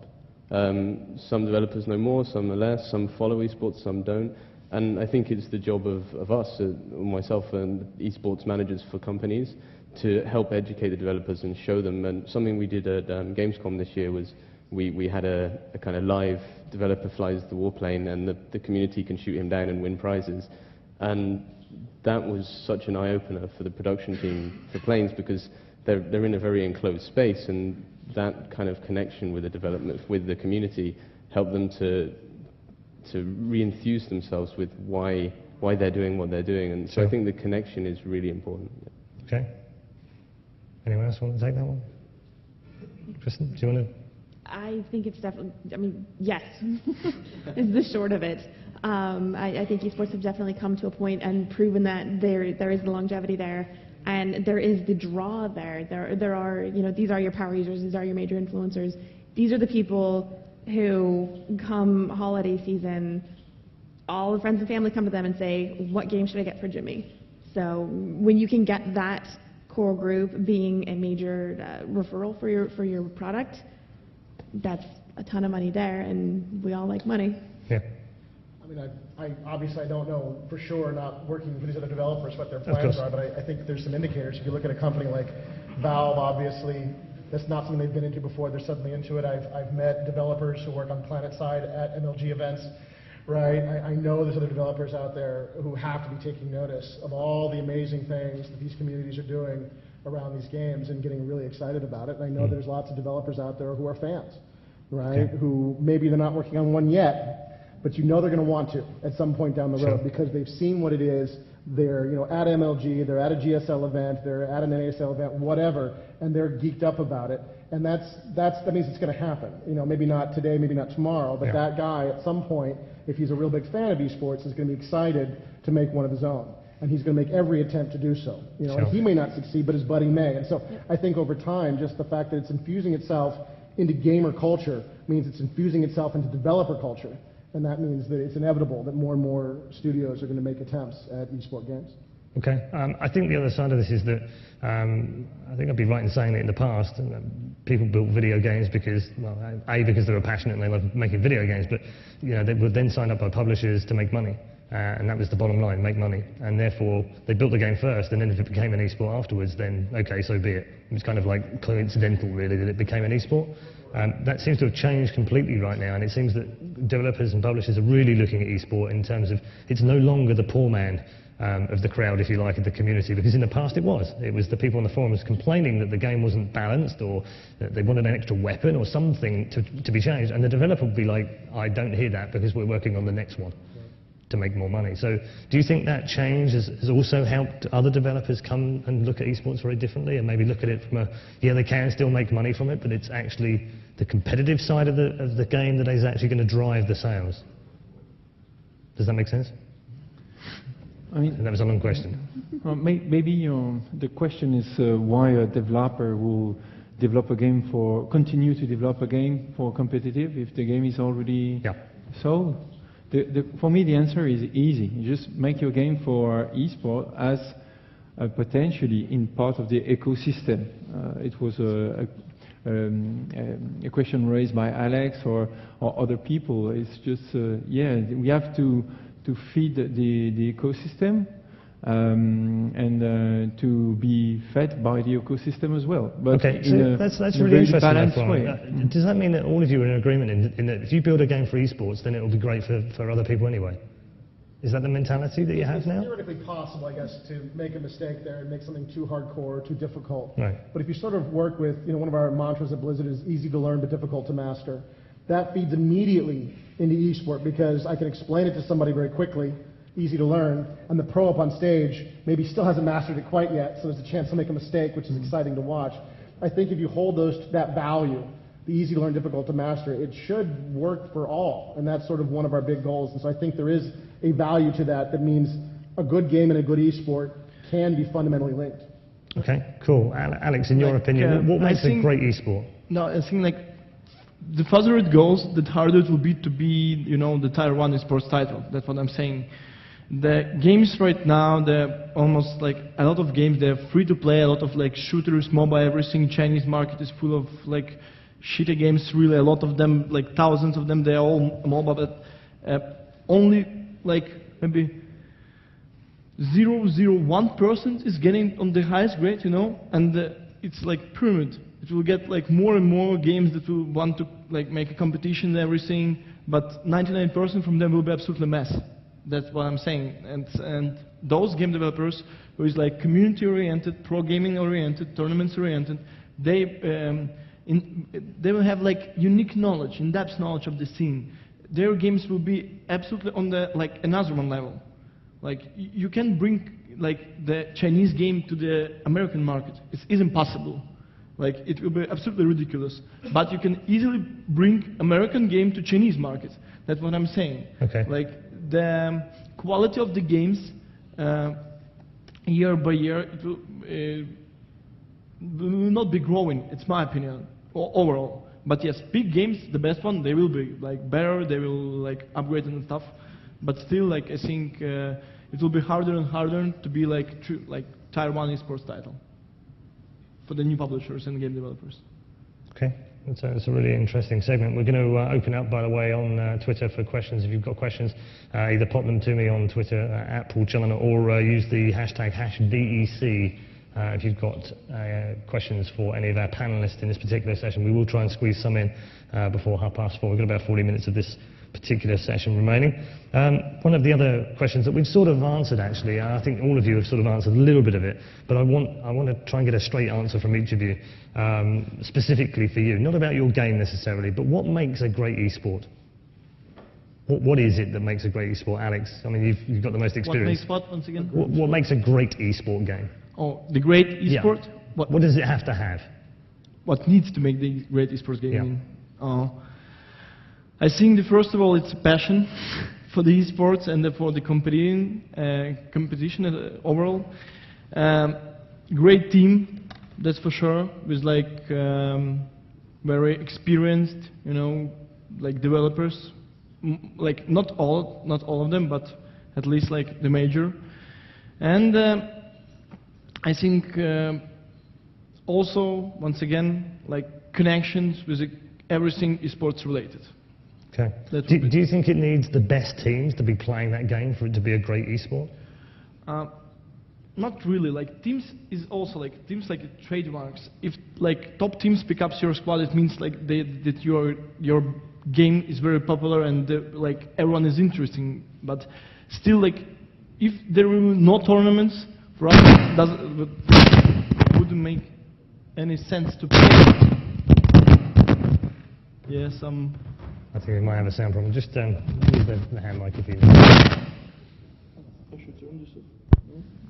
Some developers know more, some know less, some follow esports, some don't. And I think it's the job of us, myself and esports managers for companies, to help educate the developers and show them. And something we did at Gamescom this year was we had a kind of live developer flies the warplane, and the community can shoot him down and win prizes. And that was such an eye-opener for the production team for Planes, because they're in a very enclosed space, and that kind of connection with the development, with the community, helped them to re-enthuse themselves with why they're doing what they're doing. And so I think the connection is really important. Okay. Anyone else want to take that one? Kristin, do you want to? I think it's definitely, I mean, yes, is the short of it. I think esports have definitely come to a point and proven that there is the longevity there, and there is the draw there. There are, these are your power users, these are your major influencers. These are the people who come holiday season, all the friends and family come to them and say, what game should I get for Jimmy? So when you can get that core group being a major referral for your product, that's a ton of money there, and we all like money. Yeah. I mean, I obviously I don't know for sure, not working with these other developers, what their plans are, but I think there's some indicators. If you look at a company like Valve, obviously, that's not something they've been into before. They're suddenly into it. I've met developers who work on Planet Side at MLG events, right? I know there's other developers out there who have to be taking notice of all the amazing things that these communities are doing around these games and getting really excited about it. And I know there's lots of developers out there who are fans, right? Okay. Who maybe they're not working on one yet, but they're going to want to at some point down the road, because they've seen what it is. They're at MLG, they're at a GSL event, they're at an NASL event, whatever, and they're geeked up about it. And that means it's going to happen. Maybe not today, maybe not tomorrow, but that guy at some point, if he's a real big fan of esports, is going to be excited to make one of his own. And he's going to make every attempt to do so. And he may not succeed, but his buddy may. And so I think over time, just the fact that it's infusing itself into gamer culture means it's infusing itself into developer culture. And that means that it's inevitable that more and more studios are going to make attempts at esport games. Okay. I think the other side of this is that I think I'd be right in saying that in the past, people built video games because, well, because they were passionate and they loved making video games, but they would then sign up by publishers to make money. And that was the bottom line, make money. And therefore, they built the game first, and then if it became an esport afterwards, then okay, so be it. It was kind of like coincidental, really, that it became an esport. That seems to have changed completely right now, and it seems that developers and publishers are really looking at esport in terms of it's no longer the poor man of the crowd, if you like, of the community, because in the past it was. It was the people on the forums complaining that the game wasn't balanced, or that they wanted an extra weapon or something to be changed, and the developer would be like, I don't hear that because we're working on the next one to make more money. So do you think that change has also helped other developers come and look at esports very differently and maybe look at it from a, yeah, they can still make money from it, but it's actually the competitive side of the game that is actually going to drive the sales? Does that make sense? I mean, that was a long question. Maybe the question is why a developer will develop a game continue to develop a game for competitive if the game is already sold. For me, the answer is easy. You just make your game for esport as potentially in part of the ecosystem. It was a question raised by Alex or other people. It's just, yeah, we have to feed the ecosystem and to be fed by the ecosystem as well. But okay, so that's really interesting. Way. Does that mean that all of you are in agreement in that if you build a game for esports, then it will be great for other people anyway? Is that the mentality that you have now? It's theoretically possible, I guess, to make a mistake there and make something too hardcore, too difficult. Right. But if you sort of work with, one of our mantras at Blizzard is easy to learn but difficult to master. That feeds immediately into esport because I can explain it to somebody very quickly, easy to learn, and the pro up on stage maybe still hasn't mastered it quite yet, so there's a chance to make a mistake, which is exciting to watch. I think if you hold that value, the easy to learn, difficult to master, it should work for all, and that's sort of one of our big goals. And so I think there is a value to that means a good game and a good esport can be fundamentally linked. Okay, cool. Alex, in your opinion, what makes a great esport? No, I think like the further it goes, the harder it will be to be, the Tier 1 esports title. That's what I'm saying. The games right now, they're almost like a lot of games, they're free to play, a lot of like shooters, mobile, everything. Chinese market is full of like shitty games, really. A lot of them, like thousands of them, they're all mobile, but only like maybe 0.01% is getting on the highest grade, and it's like pyramid. It will get like more and more games that will want to like make a competition and everything, but 99% from them will be absolutely mess. That's what I'm saying. And those game developers who is like community oriented, pro gaming oriented, tournaments oriented, they will have like unique knowledge, in-depth knowledge of the scene. Their games will be absolutely on the like another one level. Like you can bring like the Chinese game to the American market. It's impossible. Like it will be absolutely ridiculous. But you can easily bring American game to Chinese market. That's what I'm saying. Okay. Like the quality of the games year by year, it will not be growing. It's my opinion overall. But yes, big games, the best one, they will be like better. They will like upgrade and stuff. But still, like I think it will be harder and harder to be like true, like Tier 1 esports title for the new publishers and game developers. Okay, that's a really interesting segment. We're going to open up, by the way, on Twitter for questions. If you've got questions, either pop them to me on Twitter at Paul Challoner, or use the hashtag #DEC if you've got questions for any of our panelists in this particular session. We will try and squeeze some in before 4:30. We've got about 40 minutes of this particular session remaining. One of the other questions that we've sort of answered, actually, I think all of you have sort of answered a little bit of it, but I want to try and get a straight answer from each of you, specifically for you, not about your game necessarily, but what makes a great esport? What is it that makes a great esport, Alex? I mean, you've got the most experience. What makes what, once again? What makes a great esport game? Oh, the great esport? Yeah. What does it have to have? What needs to make the great esports game? Yeah. I think first of all, it's passion for the esports and for the competition overall. Great team, that's for sure, with like very experienced, like developers. Like not all of them, but at least like the major. And I think also, once again, like connections with everything esports related. Okay. Do you think it needs the best teams to be playing that game for it to be a great esport? Not really. Like teams is also like teams like trademarks. If like top teams pick up your squad, it means like that your game is very popular and like everyone is interesting. But still, like if there were no tournaments, for us it wouldn't make any sense to play. Yes, I think we might have a sound problem. Just use the hand mic if you.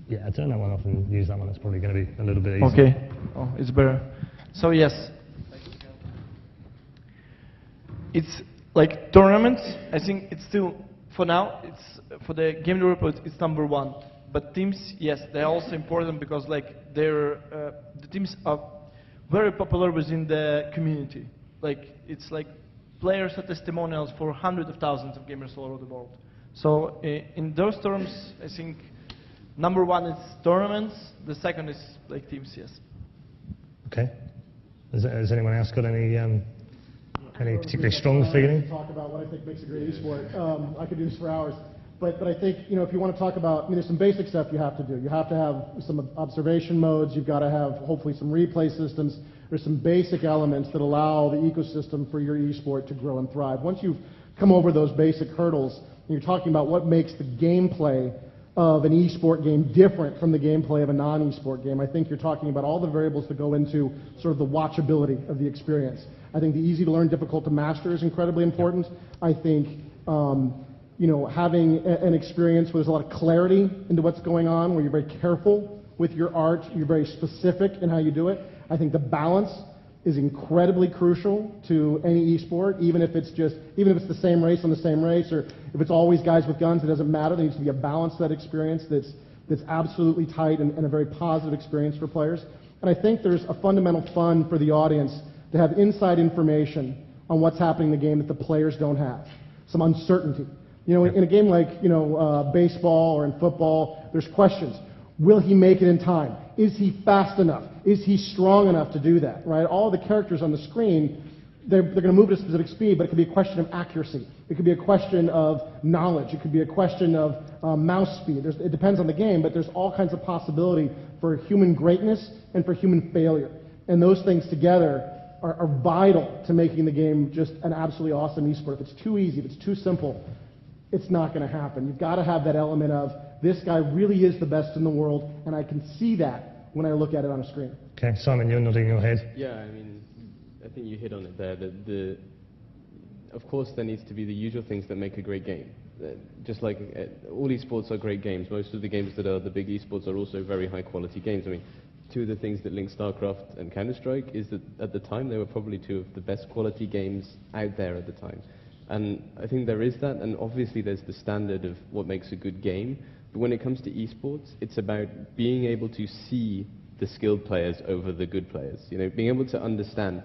Yeah, turn that one off and use that one. That's probably going to be a little bit easier. Okay. Oh, it's better. So yes, it's like tournaments. I think it's still for now. It's for the game developers. It's #1. But teams, yes, they're also important because like the teams are very popular within the community. Like it's like players are testimonials for hundreds of thousands of gamers all over the world. So in those terms, I think #1 is tournaments. The second is like teams. Yes. Okay. Has anyone else got any particularly strong feeling? Talk about what I think makes a great esport. I could do this for hours. But I think, you know, if you want to talk about, I mean, there's some basic stuff you have to do. You have to have some observation modes. You've got to have, hopefully, some replay systems. There's some basic elements that allow the ecosystem for your esport to grow and thrive. Once you've come over those basic hurdles, and you're talking about what makes the gameplay of an esport game different from the gameplay of a non-esport game, I think you're talking about all the variables that go into sort of the watchability of the experience. I think the easy to learn, difficult to master is incredibly important. I think you know, having an experience where there's a lot of clarity into what's going on, where you're very careful with your art, you're very specific in how you do it. I think the balance is incredibly crucial to any esport, even if it's the same race on the same race, or if it's always guys with guns, it doesn't matter. There needs to be a balance to that experience that's absolutely tight and a very positive experience for players. And I think there's a fundamental fun for the audience to have inside information on what's happening in the game that the players don't have. Some uncertainty. You know, in a game like, you know, baseball or in football, there's questions. Will he make it in time? Is he fast enough? Is he strong enough to do that, right? All the characters on the screen, they're going to move at a specific speed, but it could be a question of accuracy. It could be a question of knowledge. It could be a question of mouse speed. It depends on the game, but there's all kinds of possibility for human greatness and for human failure. And those things together are vital to making the game just an absolutely awesome esport. If it's too easy, if it's too simple, it's not going to happen. You've got to have that element of, this guy really is the best in the world, and I can see that when I look at it on a screen. Okay, Simon, you're nodding your head. Yeah, I mean, I think you hit on it there. Of course, there needs to be the usual things that make a great game. Just like all esports are great games, most of the games that are the big esports are also very high-quality games. I mean, two of the things that link StarCraft and Counter-Strike is that at the time they were probably two of the best quality games out there at the time. And I think there is that, and obviously there's the standard of what makes a good game. But when it comes to esports, it's about being able to see the skilled players over the good players. You know, being able to understand,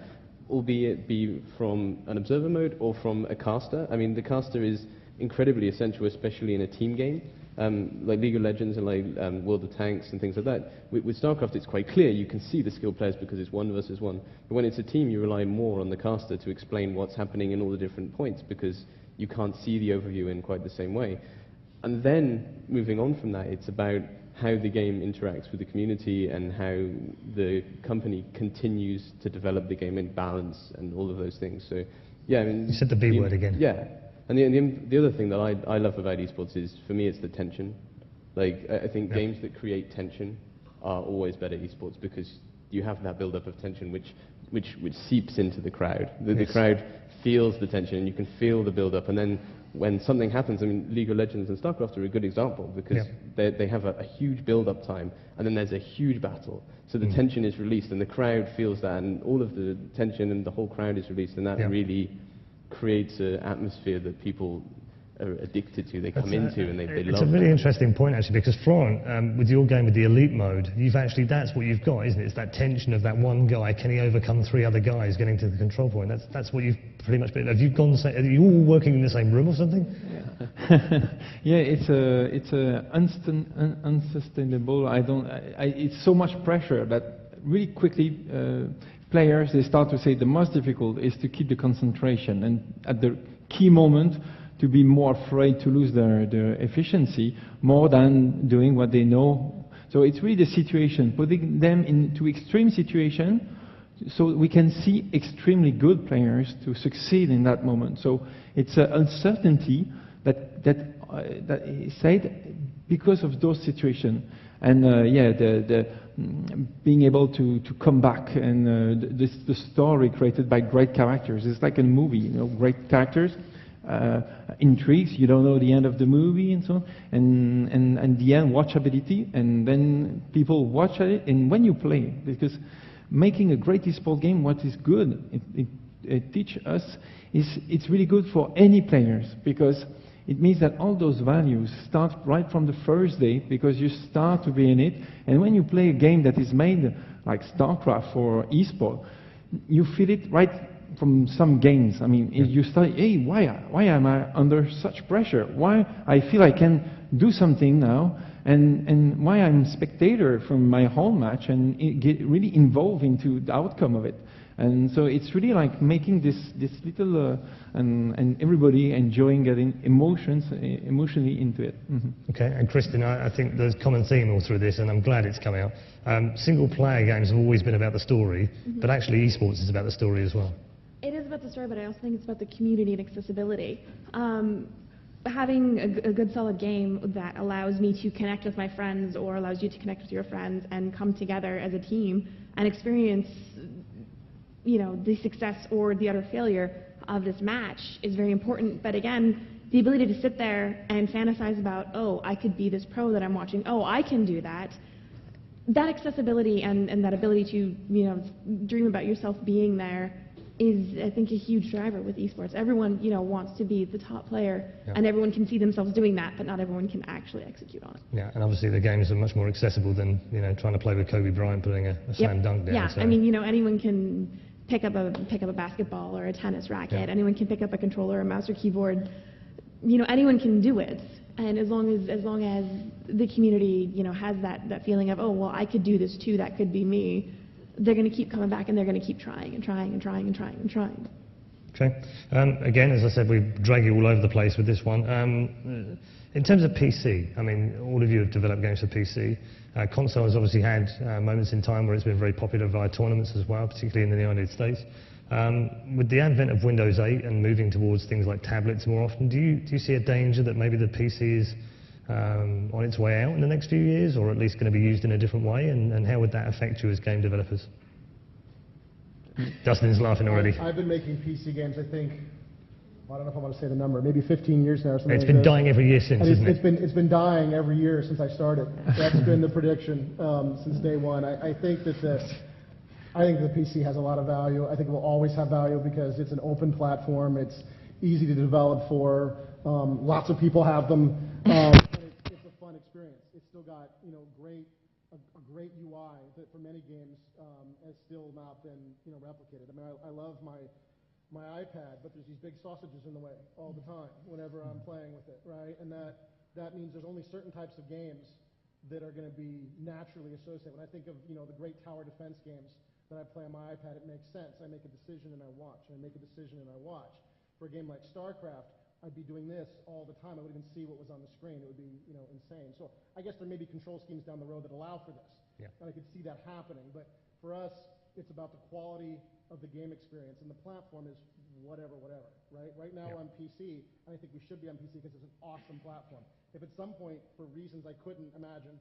albeit be from an observer mode or from a caster. I mean, the caster is incredibly essential, especially in a team game. Like League of Legends and like World of Tanks and things like that. With StarCraft, it's quite clear. You can see the skilled players because it's 1 versus 1. But when it's a team, you rely more on the caster to explain what's happening in all the different points because you can't see the overview in quite the same way. And then, moving on from that, it's about how the game interacts with the community and how the company continues to develop the game in balance and all of those things. So, yeah, I mean... You said the B word again. Yeah. And the other thing that I love about esports is, for me, it's the tension. Like, I think games that create tension are always better esports because you have that build-up of tension which seeps into the crowd. The crowd feels the tension and you can feel the build-up. And then when something happens, I mean, League of Legends and StarCraft are a good example because they have a huge build-up time and then there's a huge battle. So the tension is released and the crowd feels that and all of the tension and the whole crowd is released and that really creates an atmosphere that people are addicted to, they come into and they love. It's a really interesting point actually because Florent, with your game with the elite mode, that's what you've got, isn't it? It's that tension of that one guy, can he overcome 3 other guys getting to the control point? That's what you've pretty much been. Have you gone, are you all working in the same room or something? Yeah, it's unsustainable. It's so much pressure that really quickly players, they start to say the most difficult is to keep the concentration and at the key moment to be more afraid to lose their efficiency more than doing what they know. So it's really the situation, putting them into extreme situation so we can see extremely good players to succeed in that moment. So it's an uncertainty that is said because of those situations. And being able to come back and the story created by great characters. It's like a movie, you know, great characters, intrigues, you don't know the end of the movie and so on, and the end, watchability, and then people watch it, and when you play, because making a great esport game, what is good, it teaches us, is it's really good for any players, because it means that all those values start right from the first day, because you start to be in it, and when you play a game that is made like StarCraft or eSport, you feel it right from some games. I mean, you start, hey, why am I under such pressure? Why I feel I can do something now, and why I'm spectator from my home match and get really involved into the outcome of it. And so it's really like making this little, and everybody enjoying getting emotionally into it. Mm-hmm. Okay, and Kristin, I think there's a common theme all through this, and I'm glad it's come out. Single-player games have always been about the story, but actually esports is about the story as well. It is about the story, but I also think it's about the community and accessibility. Having a good solid game that allows me to connect with my friends, or allows you to connect with your friends and come together as a team and experience, you know, the success or the utter failure of this match is very important. But again, the ability to sit there and fantasize about, oh, I could be this pro that I'm watching, oh, I can do that. That accessibility and that ability to, you know, dream about yourself being there is, I think, a huge driver with esports. Everyone, you know, wants to be the top player, and everyone can see themselves doing that, but not everyone can actually execute on it. Yeah, and obviously the games are much more accessible than, you know, trying to play with Kobe Bryant putting a slam dunk down. Yeah, so. I mean, you know, anyone can pick up a basketball or a tennis racket. Anyone can pick up a controller, a mouse or keyboard. You know, anyone can do it. And as long as the community, you know, has that feeling of, oh, well, I could do this too, that could be me, they're going to keep coming back, and they're going to keep trying and trying and trying and trying and trying. Okay. Again, as I said, we drag you all over the place with this one. In terms of PC, I mean, all of you have developed games for PC. Console has obviously had moments in time where it's been very popular via tournaments as well, particularly in the United States. With the advent of Windows 8 and moving towards things like tablets more often, do you see a danger that maybe the PC is on its way out in the next few years, or at least going to be used in a different way, and how would that affect you as game developers? Dustin's laughing already. I've been making PC games, I think, I don't know if I want to say the number, maybe 15 years now or something. It's been dying every year since, isn't it? It's been dying every year since I started. That's been the prediction since day one. I think that the PC has a lot of value. I think it will always have value because it's an open platform. It's easy to develop for. Lots of people have them. It's a fun experience. It's still got, you know, a great UI that for many games has still not been, you know, replicated. I mean, I love my iPad, but there's these big sausages in the way all the time whenever I'm playing with it, right? And that means there's only certain types of games that are going to be naturally associated. When I think of, you know, the great tower defense games that I play on my iPad, it makes sense. I make a decision and I watch, and I make a decision and I watch. For a game like StarCraft, I'd be doing this all the time. I wouldn't even see what was on the screen. It would be, you know, insane. So I guess there may be control schemes down the road that allow for this. Yeah. And I could see that happening. But for us, it's about the quality of the game experience, and the platform is whatever, right? Right now on PC, and I think we should be on PC because it's an awesome platform. If at some point, for reasons I couldn't imagine,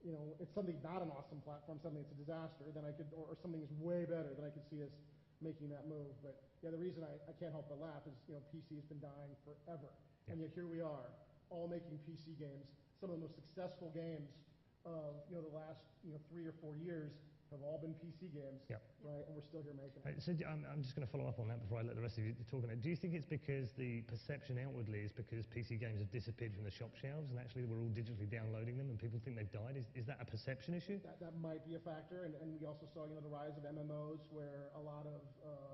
you know, it's something not an awesome platform, something that's a disaster, then I could, or something that's way better, then I could see us making that move. But yeah, the reason I can't help but laugh is, you know, PC has been dying forever, and yet here we are, all making PC games. Some of the most successful games of, you know, the last, you know, 3 or 4 years have all been PC games, right? And we're still here making it. So I'm just going to follow up on that before I let the rest of you talk on it. Do you think it's because the perception outwardly is because PC games have disappeared from the shop shelves, and actually we're all digitally downloading them, and people think they've died? Is that a perception issue? That might be a factor, and we also saw, you know, the rise of MMOs, where a lot of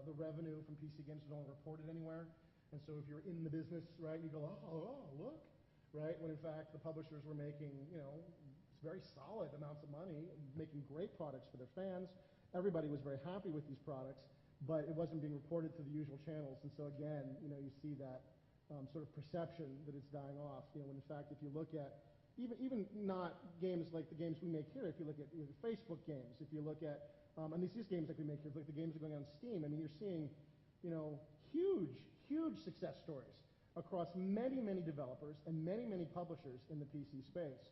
the revenue from PC games is only reported anywhere. And so if you're in the business, right, you go, oh, look, right? When in fact the publishers were making, you know, very solid amounts of money, making great products for their fans. Everybody was very happy with these products, but it wasn't being reported to the usual channels. And so again, you know, you see that sort of perception that it's dying off. You know, when in fact, if you look at even not games like the games we make here, if you look at Facebook games, if you look at and these games like we make here, like the games that are going on Steam, I mean, you're seeing, you know, huge success stories across many developers and many publishers in the PC space.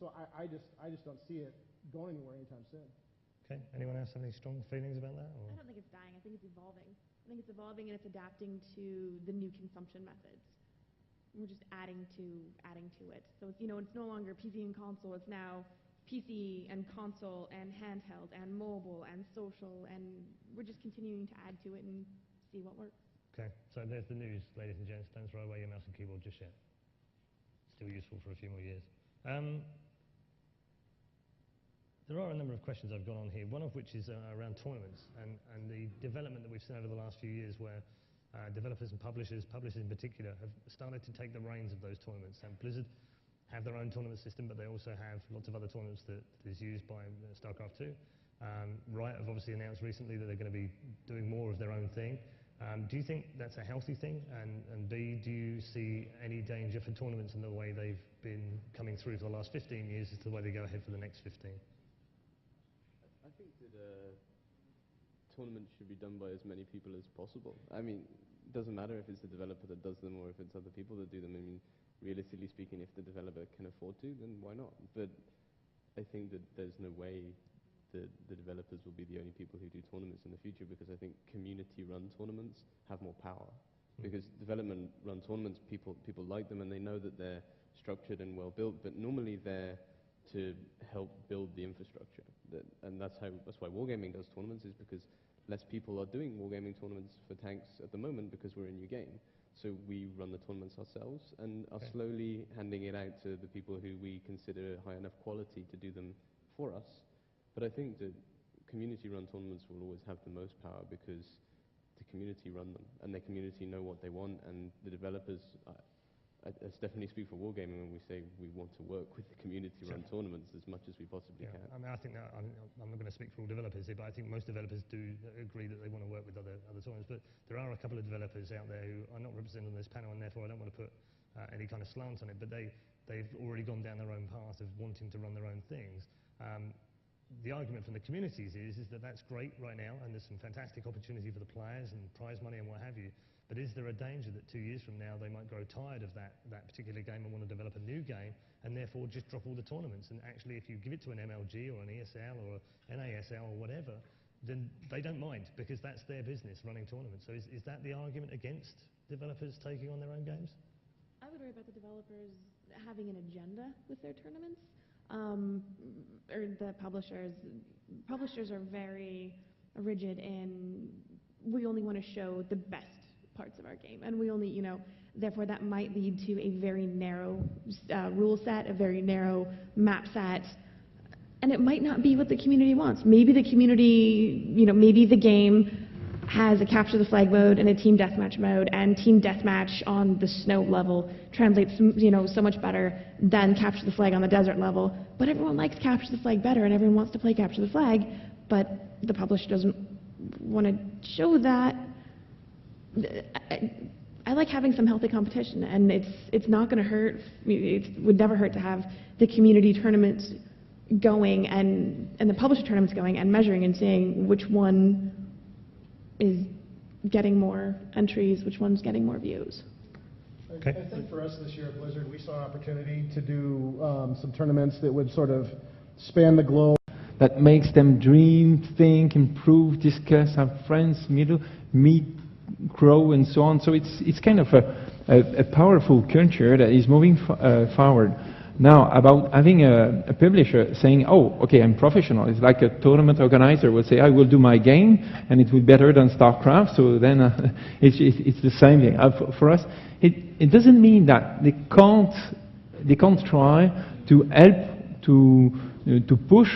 So I just don't see it going anywhere anytime soon. Okay. Anyone else have any strong feelings about that? Or? I don't think it's dying. I think it's evolving. I think it's evolving and it's adapting to the new consumption methods. We're just adding to it. So it's, you know, it's no longer PC and console. It's now PC and console and handheld and mobile and social, and we're just continuing to add to it and see what works. Okay. So there's the news, ladies and gents. Don't throw away your mouse and keyboard just yet. Still useful for a few more years. There are a number of questions I've got on here, one of which is around tournaments and the development that we've seen over the last few years where developers and publishers in particular, have started to take the reins of those tournaments. And Blizzard have their own tournament system, but they also have lots of other tournaments that is used by StarCraft 2. Riot have obviously announced recently that they're going to be doing more of their own thing. Do you think that's a healthy thing? And B, do you see any danger for tournaments in the way they've been coming through for the last 15 years as to the way they go ahead for the next 15? I think that tournaments should be done by as many people as possible. I mean, it doesn't matter if it's the developer that does them or if it's other people that do them. I mean, realistically speaking, if the developer can afford to, then why not? But I think that there's no way that the developers will be the only people who do tournaments in the future, because I think community-run tournaments have more power. Because development-run tournaments, people like them and they know that they're structured and well-built, but normally they're to help build the infrastructure. And that's why Wargaming does tournaments, is because less people are doing Wargaming tournaments for tanks at the moment because we're a new game. So we run the tournaments ourselves and are slowly handing it out to the people who we consider high enough quality to do them for us. But I think that community-run tournaments will always have the most power because the community run them and the community know what they want, and the developers, I definitely speak for Wargaming when we say we want to work with the community-run tournaments as much as we possibly can. I mean, I think that I'm not going to speak for all developers here, but I think most developers do agree that they want to work with other tournaments. But there are a couple of developers out there who are not represented on this panel, and therefore I don't want to put any kind of slant on it. But they've already gone down their own path of wanting to run their own things. The argument from the communities is that that's great right now, and there's some fantastic opportunity for the players and prize money and what have you. But is there a danger that 2 years from now they might grow tired of that particular game and want to develop a new game, and therefore just drop all the tournaments? And actually, if you give it to an MLG or an ESL or an NASL or whatever, then they don't mind, because that's their business, running tournaments. So is that the argument against developers taking on their own games? I would worry about the developers having an agenda with their tournaments, or the publishers. Publishers are very rigid in, we only want to show the best parts of our game, and we only, therefore that might lead to a very narrow rule set, a very narrow map set, and it might not be what the community wants. Maybe the community, maybe the game has a capture the flag mode and a team deathmatch mode, and team deathmatch on the snow level translates, so much better than capture the flag on the desert level. But everyone likes capture the flag better, and everyone wants to play capture the flag, but the publisher doesn't want to show that. I like having some healthy competition, and it's not going to hurt. It would never hurt to have the community tournaments going and the publisher tournaments going, and measuring and seeing which one is getting more entries, which one's getting more views. Okay. I think for us this year at Blizzard, we saw an opportunity to do some tournaments that would sort of span the globe. That makes them dream, think, improve, discuss, have friends, meet, grow, and so on. So it's kind of a powerful culture that is moving forward. Now, about having a publisher saying, oh, okay, I'm professional. It's like a tournament organizer will say, I will do my game, and it will be better than StarCraft, so then it's the same thing. For us, it doesn't mean that they can't try to help, to push,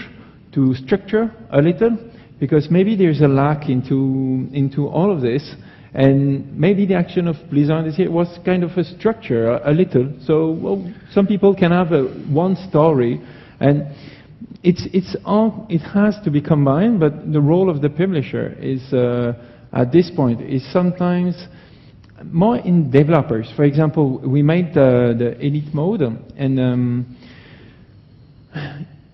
to structure a little, because maybe there's a lack into all of this. And maybe the action of Blizzard this year was kind of a structure, a little. So some people can have one story, and it has to be combined. But the role of the publisher is, at this point, is sometimes more in developers. For example, we made the elite mode, and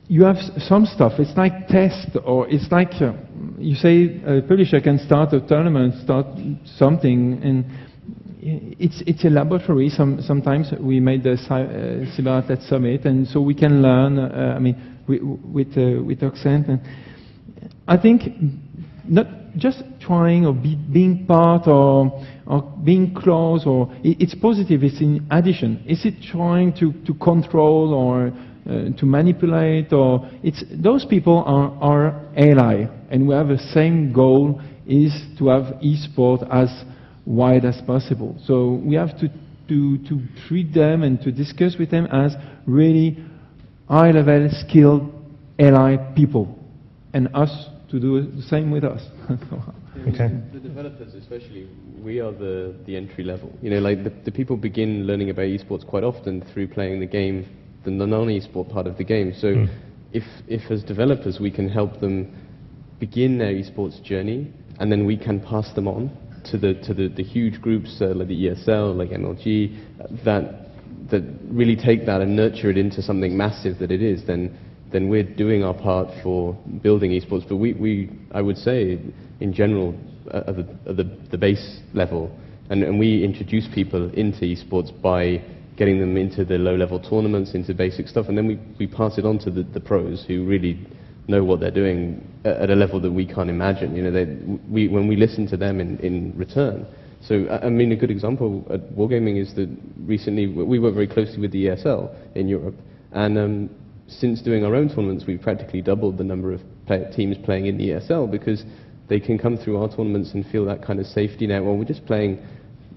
you have some stuff. It's like test, or it's like you say a publisher can start a tournament, start something, and it's a laboratory. Sometimes we made the Cyber Athlete Summit, and so we can learn. I mean, with accent, and I think not just trying or being part or being close, or it's positive. It's in addition. Is it trying to control or to manipulate, or it's those people are ally, and we have the same goal, is to have eSport as wide as possible. So we have to treat them and to discuss with them as really high-level, skilled ally people, and us to do the same with us. Okay. The developers especially, we are the entry level. You know, like the people begin learning about esports quite often through playing the game, the non-esport part of the game. So if as developers we can help them begin their esports journey, and then we can pass them on to the huge groups like the ESL, like MLG, that really take that and nurture it into something massive that it is, then we're doing our part for building esports. But I would say, in general, at the base level, and we introduce people into esports by getting them into the low-level tournaments, into basic stuff, and then we pass it on to the pros who really know what they're doing at a level that we can't imagine. You know, when we listen to them in return. So, I mean, a good example at Wargaming is that recently we work very closely with the ESL in Europe, and since doing our own tournaments, we've practically doubled the number of teams playing in the ESL, because they can come through our tournaments and feel that kind of safety net. Well, we're just playing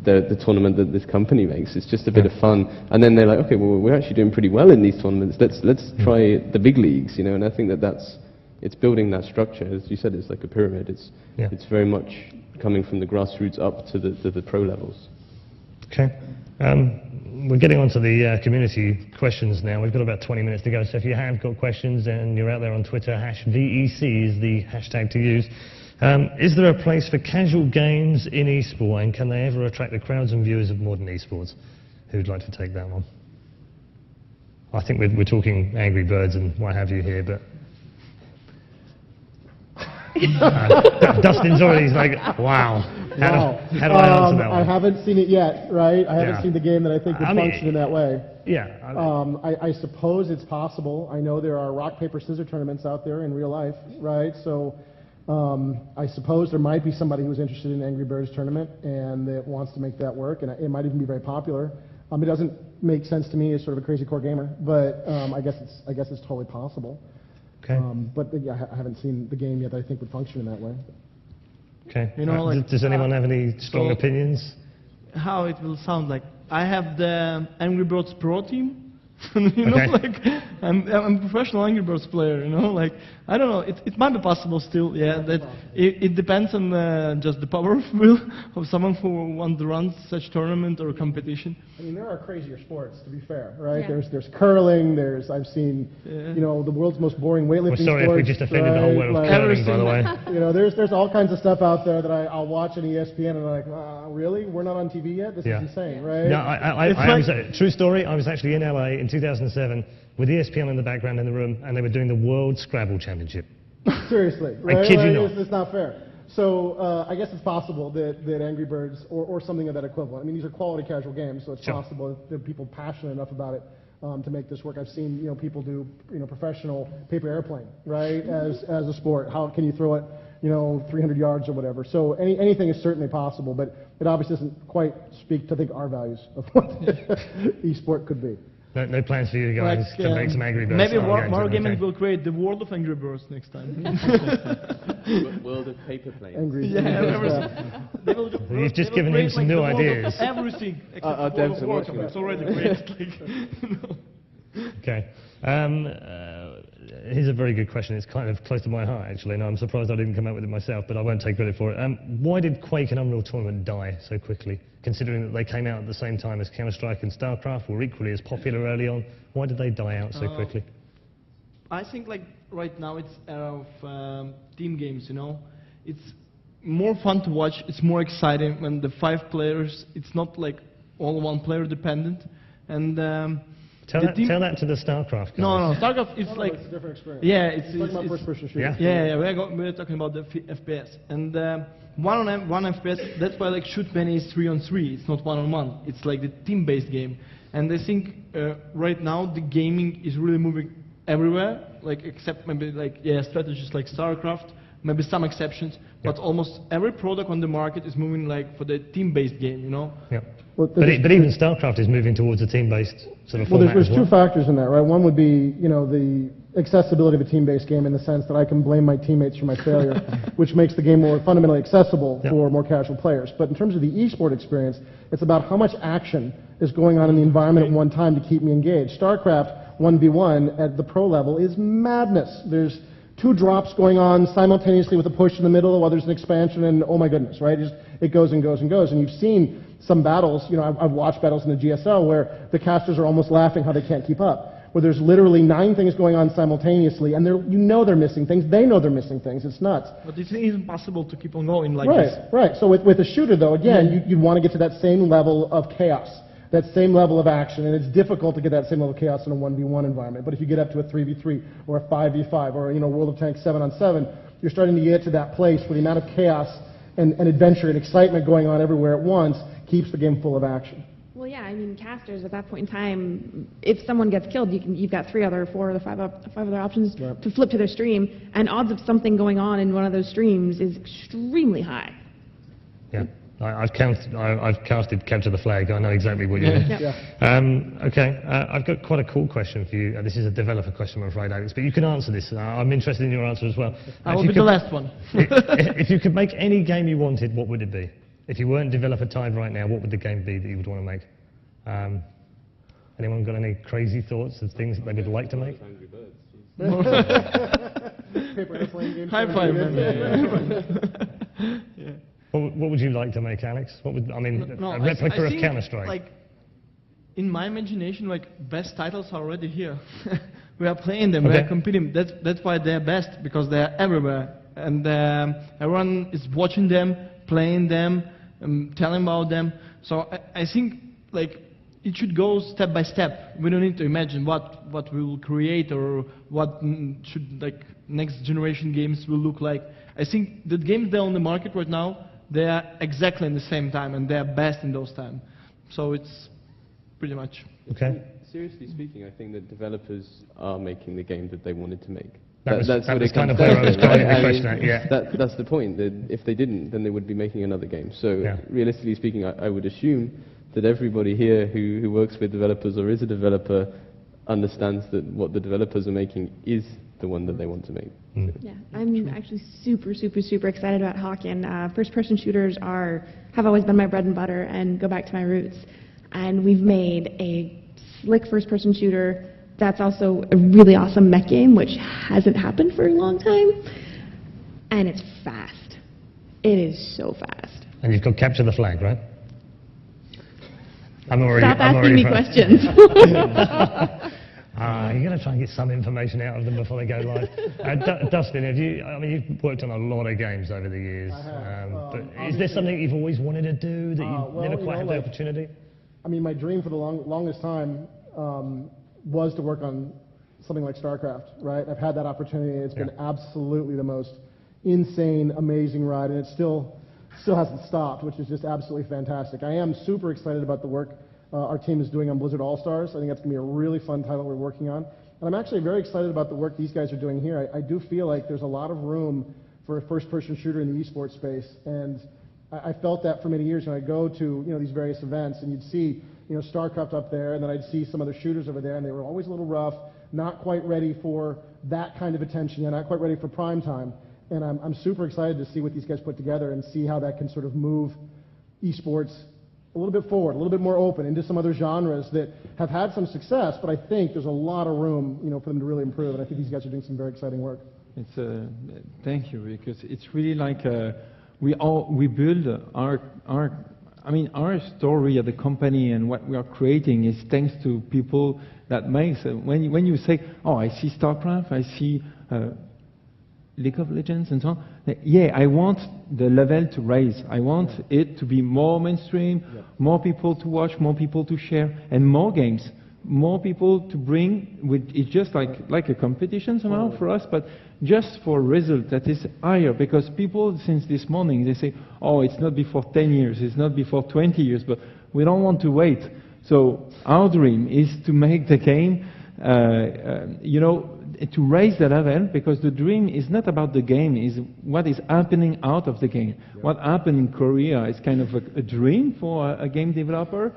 the tournament that this company makes. It's just a bit of fun, and then they're like, okay, well, we're actually doing pretty well in these tournaments. Let's try the big leagues, you know. And I think it's building that structure. As you said, it's like a pyramid. It's very much coming from the grassroots up to the pro levels. Okay. We're getting on to the community questions now. We've got about 20 minutes to go, so if you have got questions and you're out there on Twitter, #VEC is the hashtag to use. Is there a place for casual games in eSport, and can they ever attract the crowds and viewers of modern eSports? Who'd like to take that one? I think we're talking Angry Birds and what have you here, but... Dustin's already like, wow. How do I answer that one? I haven't seen it yet, right? I haven't seen the game that I think would function in that way. Yeah. I suppose it's possible. I know there are rock, paper, scissors tournaments out there in real life, right? So I suppose there might be somebody who's interested in Angry Birds tournament and that wants to make that work, and it might even be very popular. It doesn't make sense to me as sort of a crazy core gamer, but I guess it's totally possible. Okay. But yeah, I haven't seen the game yet that I think would function in that way. Okay. You know, like, does anyone have any strong opinions? How it will sound like? I have the Angry Birds Pro team. You know, like I'm a professional Angry Birds player. You know, like I don't know. It might be possible still. Yeah, that it depends on just the power of will of someone who wants to run such tournament or competition. I mean, there are crazier sports, to be fair, right? Yeah. There's curling. I've seen you know, the world's most boring weightlifting sorry sports. If we just offended the whole world of curling, by the way. You know, there's all kinds of stuff out there that I'll watch on ESPN and I'm like, really? We're not on TV yet? This is insane, right? No, I was true story. I was actually in LA in 2007 with ESPN in the background in the room, and they were doing the World Scrabble Championship. Seriously, right? I kid you not. It's not fair. So I guess it's possible that Angry Birds or something of that equivalent. I mean, these are quality casual games, so it's possible that there are people passionate enough about it to make this work. I've seen people do professional paper airplane, right, as a sport. How can you throw it 300 yards or whatever? So anything is certainly possible, but it obviously doesn't quite speak to, I think, our values of what e-sport could be. No plans for you guys to make some Angry Birds. Maybe Wargaming will create the world of Angry Birds next time. World of paper planes. Angry You've just given him some new ideas. Everything except World of Warcraft. It's already created. Okay. Here's a very good question. It's kind of close to my heart, actually, and I'm surprised I didn't come up with it myself, but I won't take credit for it. Why did Quake and Unreal Tournament die so quickly, considering that they came out at the same time as Counter-Strike and StarCraft were equally as popular early on? Why did they die out so quickly? I think, like, right now it's era of team games, you know? It's more fun to watch. It's more exciting when the 5 players. It's not like all one player dependent. And tell that to the StarCraft guys. No, StarCraft is like it's a different experience. yeah, it's talking about first-person shooter. Yeah. we're talking about the FPS. And one FPS. That's why like Shoot Many is 3-on-3. It's not 1-on-1. It's like the team-based game. And I think right now the gaming is really moving everywhere. Like except maybe like strategies like StarCraft. Maybe some exceptions, but almost every product on the market is moving like for the team-based game, you know. Yeah. Well, but even StarCraft is moving towards a team-based sort of format. Well, there's 2 factors in that, right? One would be, the accessibility of a team-based game in the sense that I can blame my teammates for my failure, which makes the game more fundamentally accessible for more casual players. But in terms of the esport experience, it's about how much action is going on in the environment at one time to keep me engaged. StarCraft 1v1 at the pro level is madness. There's 2 drops going on simultaneously with a push in the middle while there's an expansion, and oh my goodness, right? It goes and goes and goes. And you've seen some battles, I've watched battles in the GSL where the casters are almost laughing how they can't keep up, where there's literally 9 things going on simultaneously, and they're missing things, they know they're missing things, it's nuts. But it's impossible to keep on going like this. Right. So with a shooter, though, again, you'd want to get to that same level of chaos, that same level of action, and it's difficult to get that same level of chaos in a 1v1 environment. But if you get up to a 3v3 or a 5v5 or World of Tanks 7-on-7, you're starting to get to that place where the amount of chaos and adventure and excitement going on everywhere at once keeps the game full of action. Well, yeah, I mean, casters at that point in time, if someone gets killed, you've got 3 other, 4 or 5 other options to flip to their stream, and odds of something going on in one of those streams is extremely high. Yeah. I've casted Capture the Flag. I know exactly what you mean. Okay, I've got quite a cool question for you. This is a developer question, I'm afraid, Alex, but you can answer this. I'm interested in your answer as well. I will be the last one. If you could make any game you wanted, what would it be? If you weren't developer tied right now, what would the game be that you would want to make? Anyone got any crazy thoughts of things that they would like to make? Paper airplane game. High five, man. Yeah. What would you like to make, Alex? What would a replica of Counter-Strike? Like, in my imagination, like best titles are already here. We are playing them, we are competing. That's why they're best, because they're everywhere, and everyone is watching them, playing them, telling about them. So I think like it should go step by step. We don't need to imagine what we will create or what should like next generation games will look like. I think the games that are on the market right now, they are exactly in the same time, and they are best in those times. So it's pretty much. Okay. Seriously speaking, I think that developers are making the game that they wanted to make. That's kind of where I was driving the question at, yeah. That's the point. That if they didn't, then they would be making another game. So realistically speaking, I would assume that everybody here who works with developers or is a developer understands that what the developers are making is the one that they want to make. Yeah, I'm actually super excited about Hawken. First-person shooters have always been my bread and butter and go back to my roots. And we've made a slick first-person shooter that's also a really awesome mech game, which hasn't happened for a long time. And it's fast. It is so fast. And you've got Capture the Flag, right? Stop asking me questions. You're going to try and get some information out of them before they go live. Dustin, you've worked on a lot of games over the years. I have. But is there something you've always wanted to do that you never quite had the opportunity? I mean, my dream for the longest time was to work on something like StarCraft, right? I've had that opportunity. It's been absolutely the most insane, amazing ride, and it still hasn't stopped, which is just absolutely fantastic. I am super excited about the work our team is doing on Blizzard All-Stars. I think that's going to be a really fun title we're working on. And I'm actually very excited about the work these guys are doing here. I do feel like there's a lot of room for a first-person shooter in the esports space, and I felt that for many years. When I go to these various events, and you'd see StarCraft up there, and then I'd see some other shooters over there, and they were always a little rough, not quite ready for that kind of attention, not quite ready for prime time. And I'm super excited to see what these guys put together and see how that can sort of move esports a little bit forward, a little bit more open into some other genres that have had some success, but I think there's a lot of room, for them to really improve. And I think these guys are doing some very exciting work. It's thank you, because it's really like we build our story at the company, and what we are creating is thanks to people that makes when you say, oh, I see StarCraft, I see League of Legends and so on. Yeah, I want the level to raise. I want it to be more mainstream, more people to watch, more people to share, and more games, more people to bring. It's just like a competition somehow for us, but just for a result that is higher. Because people, since this morning, they say, oh, it's not before 10 years, it's not before 20 years, but we don't want to wait. So our dream is to make the game, to raise the level, because the dream is not about the game, is what is happening out of the game. What happened in Korea is kind of a dream for a game developer,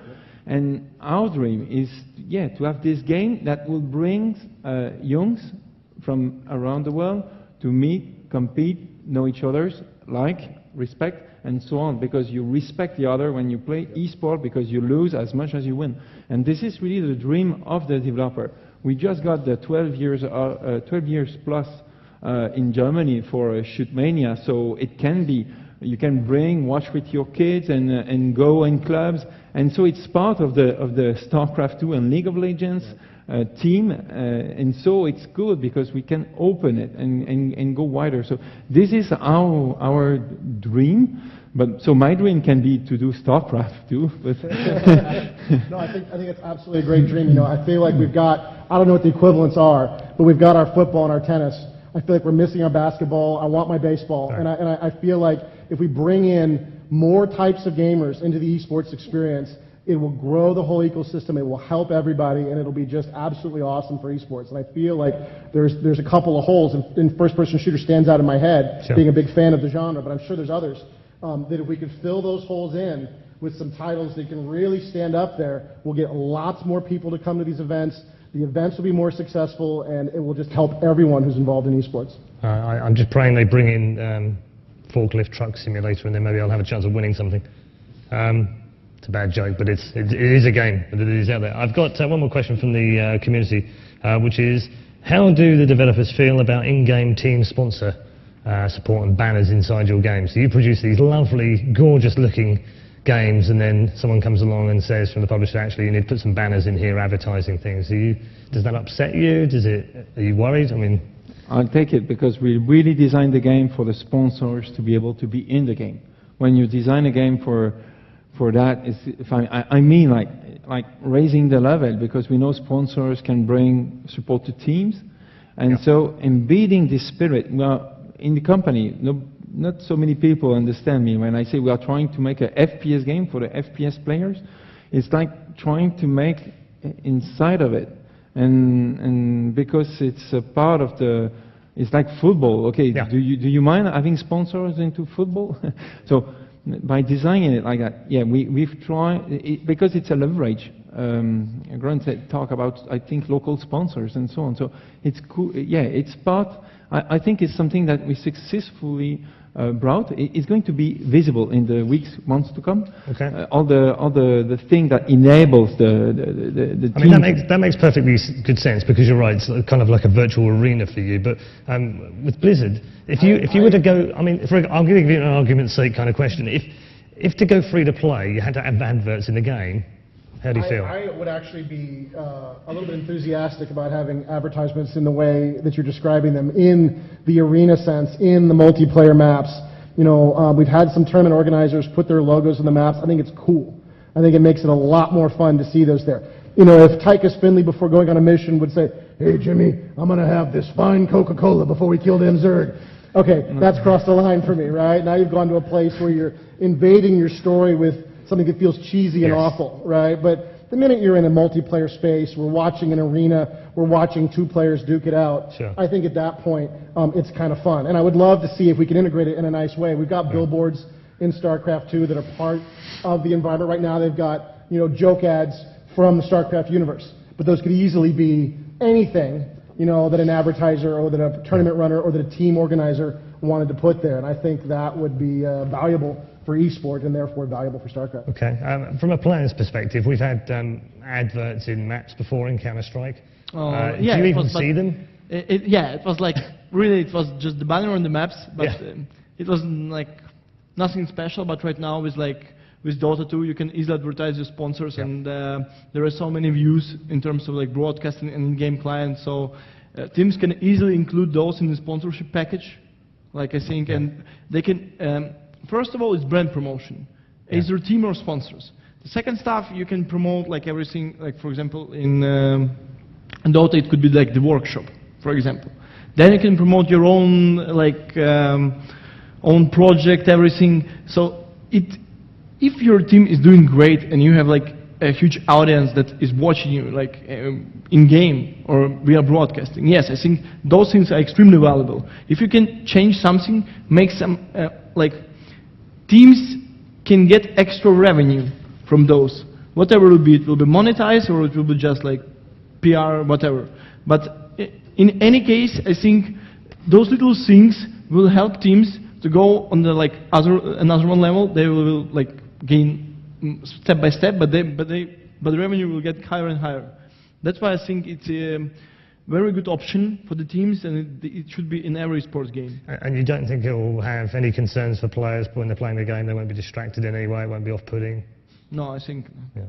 and our dream is, to have this game that will bring youngs from around the world to meet, compete, know each other's, respect, and so on, because you respect the other when you play esport, because you lose as much as you win. And this is really the dream of the developer. We just got the 12 years plus in Germany for Shootmania, so it can be, you can watch with your kids and go in clubs, and so it's part of the StarCraft 2 and League of Legends team, and so it's good because we can open it and go wider. So this is our dream. But so my dream can be to do StarCraft too. But no, I think it's absolutely a great dream. I feel like we've got, I don't know what the equivalents are, but we've got our football and our tennis. I feel like we're missing our basketball. I want my baseball, and I feel like if we bring in more types of gamers into the esports experience, it will grow the whole ecosystem. It will help everybody, and it'll be just absolutely awesome for esports. And I feel like there's a couple of holes, and first-person shooter stands out in my head, being a big fan of the genre, but I'm sure there's others. That if we could fill those holes in with some titles that can really stand up there, we'll get lots more people to come to these events. The events will be more successful, and it will just help everyone who's involved in esports. I'm just praying they bring in forklift truck simulator, and then maybe I'll have a chance of winning something. It's a bad joke, but it is a game, but it is out there. I've got one more question from the community, which is, how do the developers feel about in-game team sponsor support and banners inside your games? So you produce these lovely, gorgeous-looking games, and then someone comes along and says from the publisher, actually, you need to put some banners in here advertising things. Does that upset you? Are you worried? I mean, I'll take it, because we really designed the game for the sponsors to be able to be in the game. When you design a game for that, I mean like raising the level, because we know sponsors can bring support to teams, and so embedding this spirit. Well, in the company, not so many people understand me when I say we are trying to make a FPS game for the FPS players. It's like trying to make inside of it, and because it's a part of the, it's like football. Okay, do you mind having sponsors into football? So by designing it like that, we've tried, because it's a leverage. Grant said, talk about, I think, local sponsors and so on. So it's cool. It's part. I think it's something that we successfully brought. It's going to be visible in the weeks, months to come. Okay. All the thing that enables the I mean, that makes perfectly good sense, because you're right. It's kind of like a virtual arena for you. But with Blizzard, if you were to go, I mean, I'll give you an argument's sake kind of question. If to go free to play, you had to have adverts in the game. How do you feel? I would actually be a little bit enthusiastic about having advertisements in the way that you're describing them, in the arena sense, in the multiplayer maps. We've had some tournament organizers put their logos on the maps. I think it's cool. I think it makes it a lot more fun to see those there. If Tychus Finley, before going on a mission, would say, hey, Jimmy, I'm going to have this fine Coca-Cola before we kill them Zerg. Okay, that's crossed the line for me, right? Now you've gone to a place where you're invading your story with something that feels cheesy and awful, right? But the minute you're in a multiplayer space, we're watching an arena, we're watching two players duke it out, I think at that point, it's kind of fun. And I would love to see if we can integrate it in a nice way. We've got billboards in StarCraft 2 that are part of the environment. Right now they've got, joke ads from the StarCraft universe. But those could easily be anything, that an advertiser or that a tournament runner or that a team organizer wanted to put there. And I think that would be valuable for eSport, and therefore valuable for StarCraft. Okay. From a player's perspective, we've had adverts in maps before in Counter-Strike. Do you even see them? It was like, really, it was just the banner on the maps, but it wasn't like nothing special. But right now, with Dota 2, you can easily advertise your sponsors, and there are so many views in terms of broadcasting and in-game clients. So teams can easily include those in the sponsorship package. Like I think, and they can, first of all, it's brand promotion. Is there team or sponsors? The second stuff, you can promote like everything, like for example, in Dota, it could be like the workshop, for example. Then you can promote your own, like, own project, everything. So if your team is doing great and you have like a huge audience that is watching you, like in-game or via broadcasting, yes, I think those things are extremely valuable. If you can change something, make some, like, teams can get extra revenue from those. Whatever it will be monetized or it will be just like PR, whatever. But in any case, I think those little things will help teams to go on the like another one level. They will like gain step by step, but the revenue will get higher and higher. That's why I think it's a very good option for the teams, and it should be in every sports game. And you don't think it will have any concerns for players when they're playing the game? They won't be distracted in any way, it won't be off-putting? No, I think... Yeah.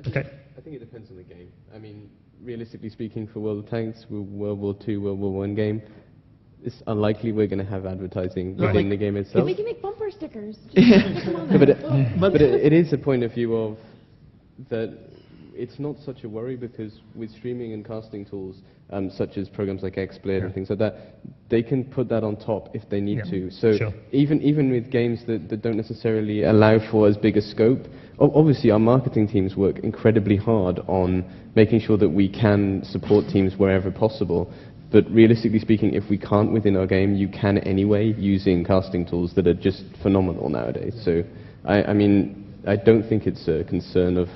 Okay. I think it depends on the game. I mean, realistically speaking, for World of Tanks, World War II, World War I game, it's unlikely we're going to have advertising within the game itself. We can make bumper stickers. But it is a point of view of that it's not such a worry, because with streaming and casting tools, such as programs like XSplit and things like that, they can put that on top if they need to. So even with games that don't necessarily allow for as big a scope, obviously our marketing teams work incredibly hard on making sure that we can support teams wherever possible. But realistically speaking, if we can't within our game, you can anyway, using casting tools that are just phenomenal nowadays. So, I mean, I don't think it's a concern of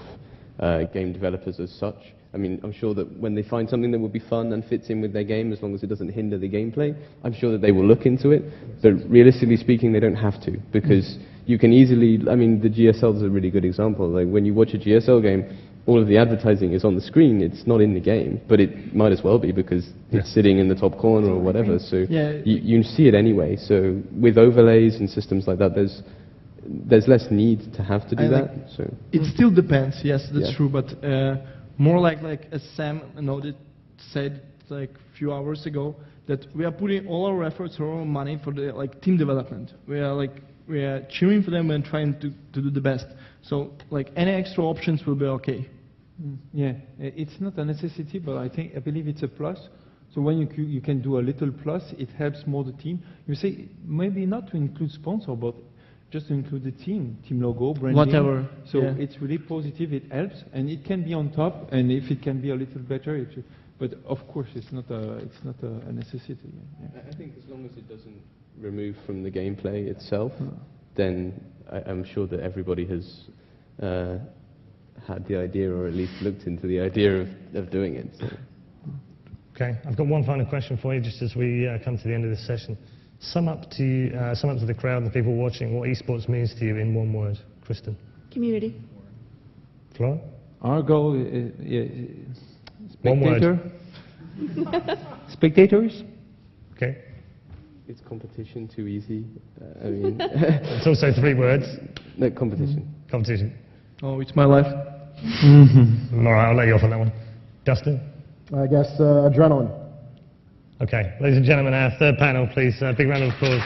game developers as such. I mean, I'm sure that when they find something that will be fun and fits in with their game, as long as it doesn't hinder the gameplay, I'm sure that they will look into it. But realistically speaking, they don't have to, because you can easily, I mean, the GSL is a really good example. Like, when you watch a GSL game, all of the advertising is on the screen, it's not in the game, but it might as well be, because it's sitting in the top corner or whatever, so you see it anyway. So with overlays and systems like that, there's less need to have to do that. So it still depends, yes, that's true, but more like as Sam said like a few hours ago, that we are putting all our efforts, all our money for the like team development. We are cheering for them and trying to do the best. So like any extra options will be okay. Yeah, it's not a necessity, but I believe it's a plus. So when you can do a little plus, it helps more the team. You say maybe not to include sponsor, but just to include the team logo, branding. Whatever. So it's really positive. It helps, and it can be on top. And if it can be a little better, but of course it's not a necessity. Yeah. I think as long as it doesn't remove from the gameplay itself, then I'm sure that everybody has had the idea, or at least looked into the idea of doing it. So. Okay, I've got one final question for you, just as we come to the end of this session. Sum up to the crowd and the people watching what esports means to you in one word, Kristin. Community. Flora? Our goal is spectator. 1 word. Spectators. Okay. It's competition, too easy. I mean, it's also 3 words. No, competition. Competition. Oh, it's my life. All right, I'll let you off on that one. Dustin? I guess adrenaline. Okay, ladies and gentlemen, our third panel, please. Big round of applause.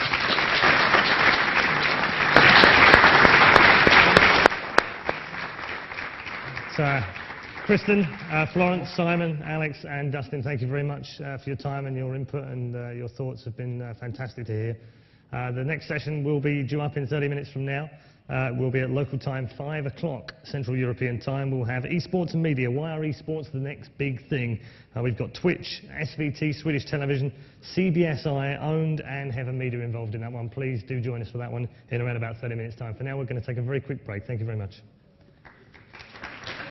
So, Kristin, Florence, Simon, Alex, and Dustin, thank you very much for your time and your input, and your thoughts have been fantastic to hear. The next session will be due up in 30 minutes from now. We'll be at local time 5 o'clock Central European time. We'll have eSports and media. Why are eSports the next big thing? We've got Twitch, SVT, Swedish Television, CBSI owned, and Heaven Media involved in that one. Please do join us for that one in around about 30 minutes time. For now, we're going to take a very quick break. Thank you very much.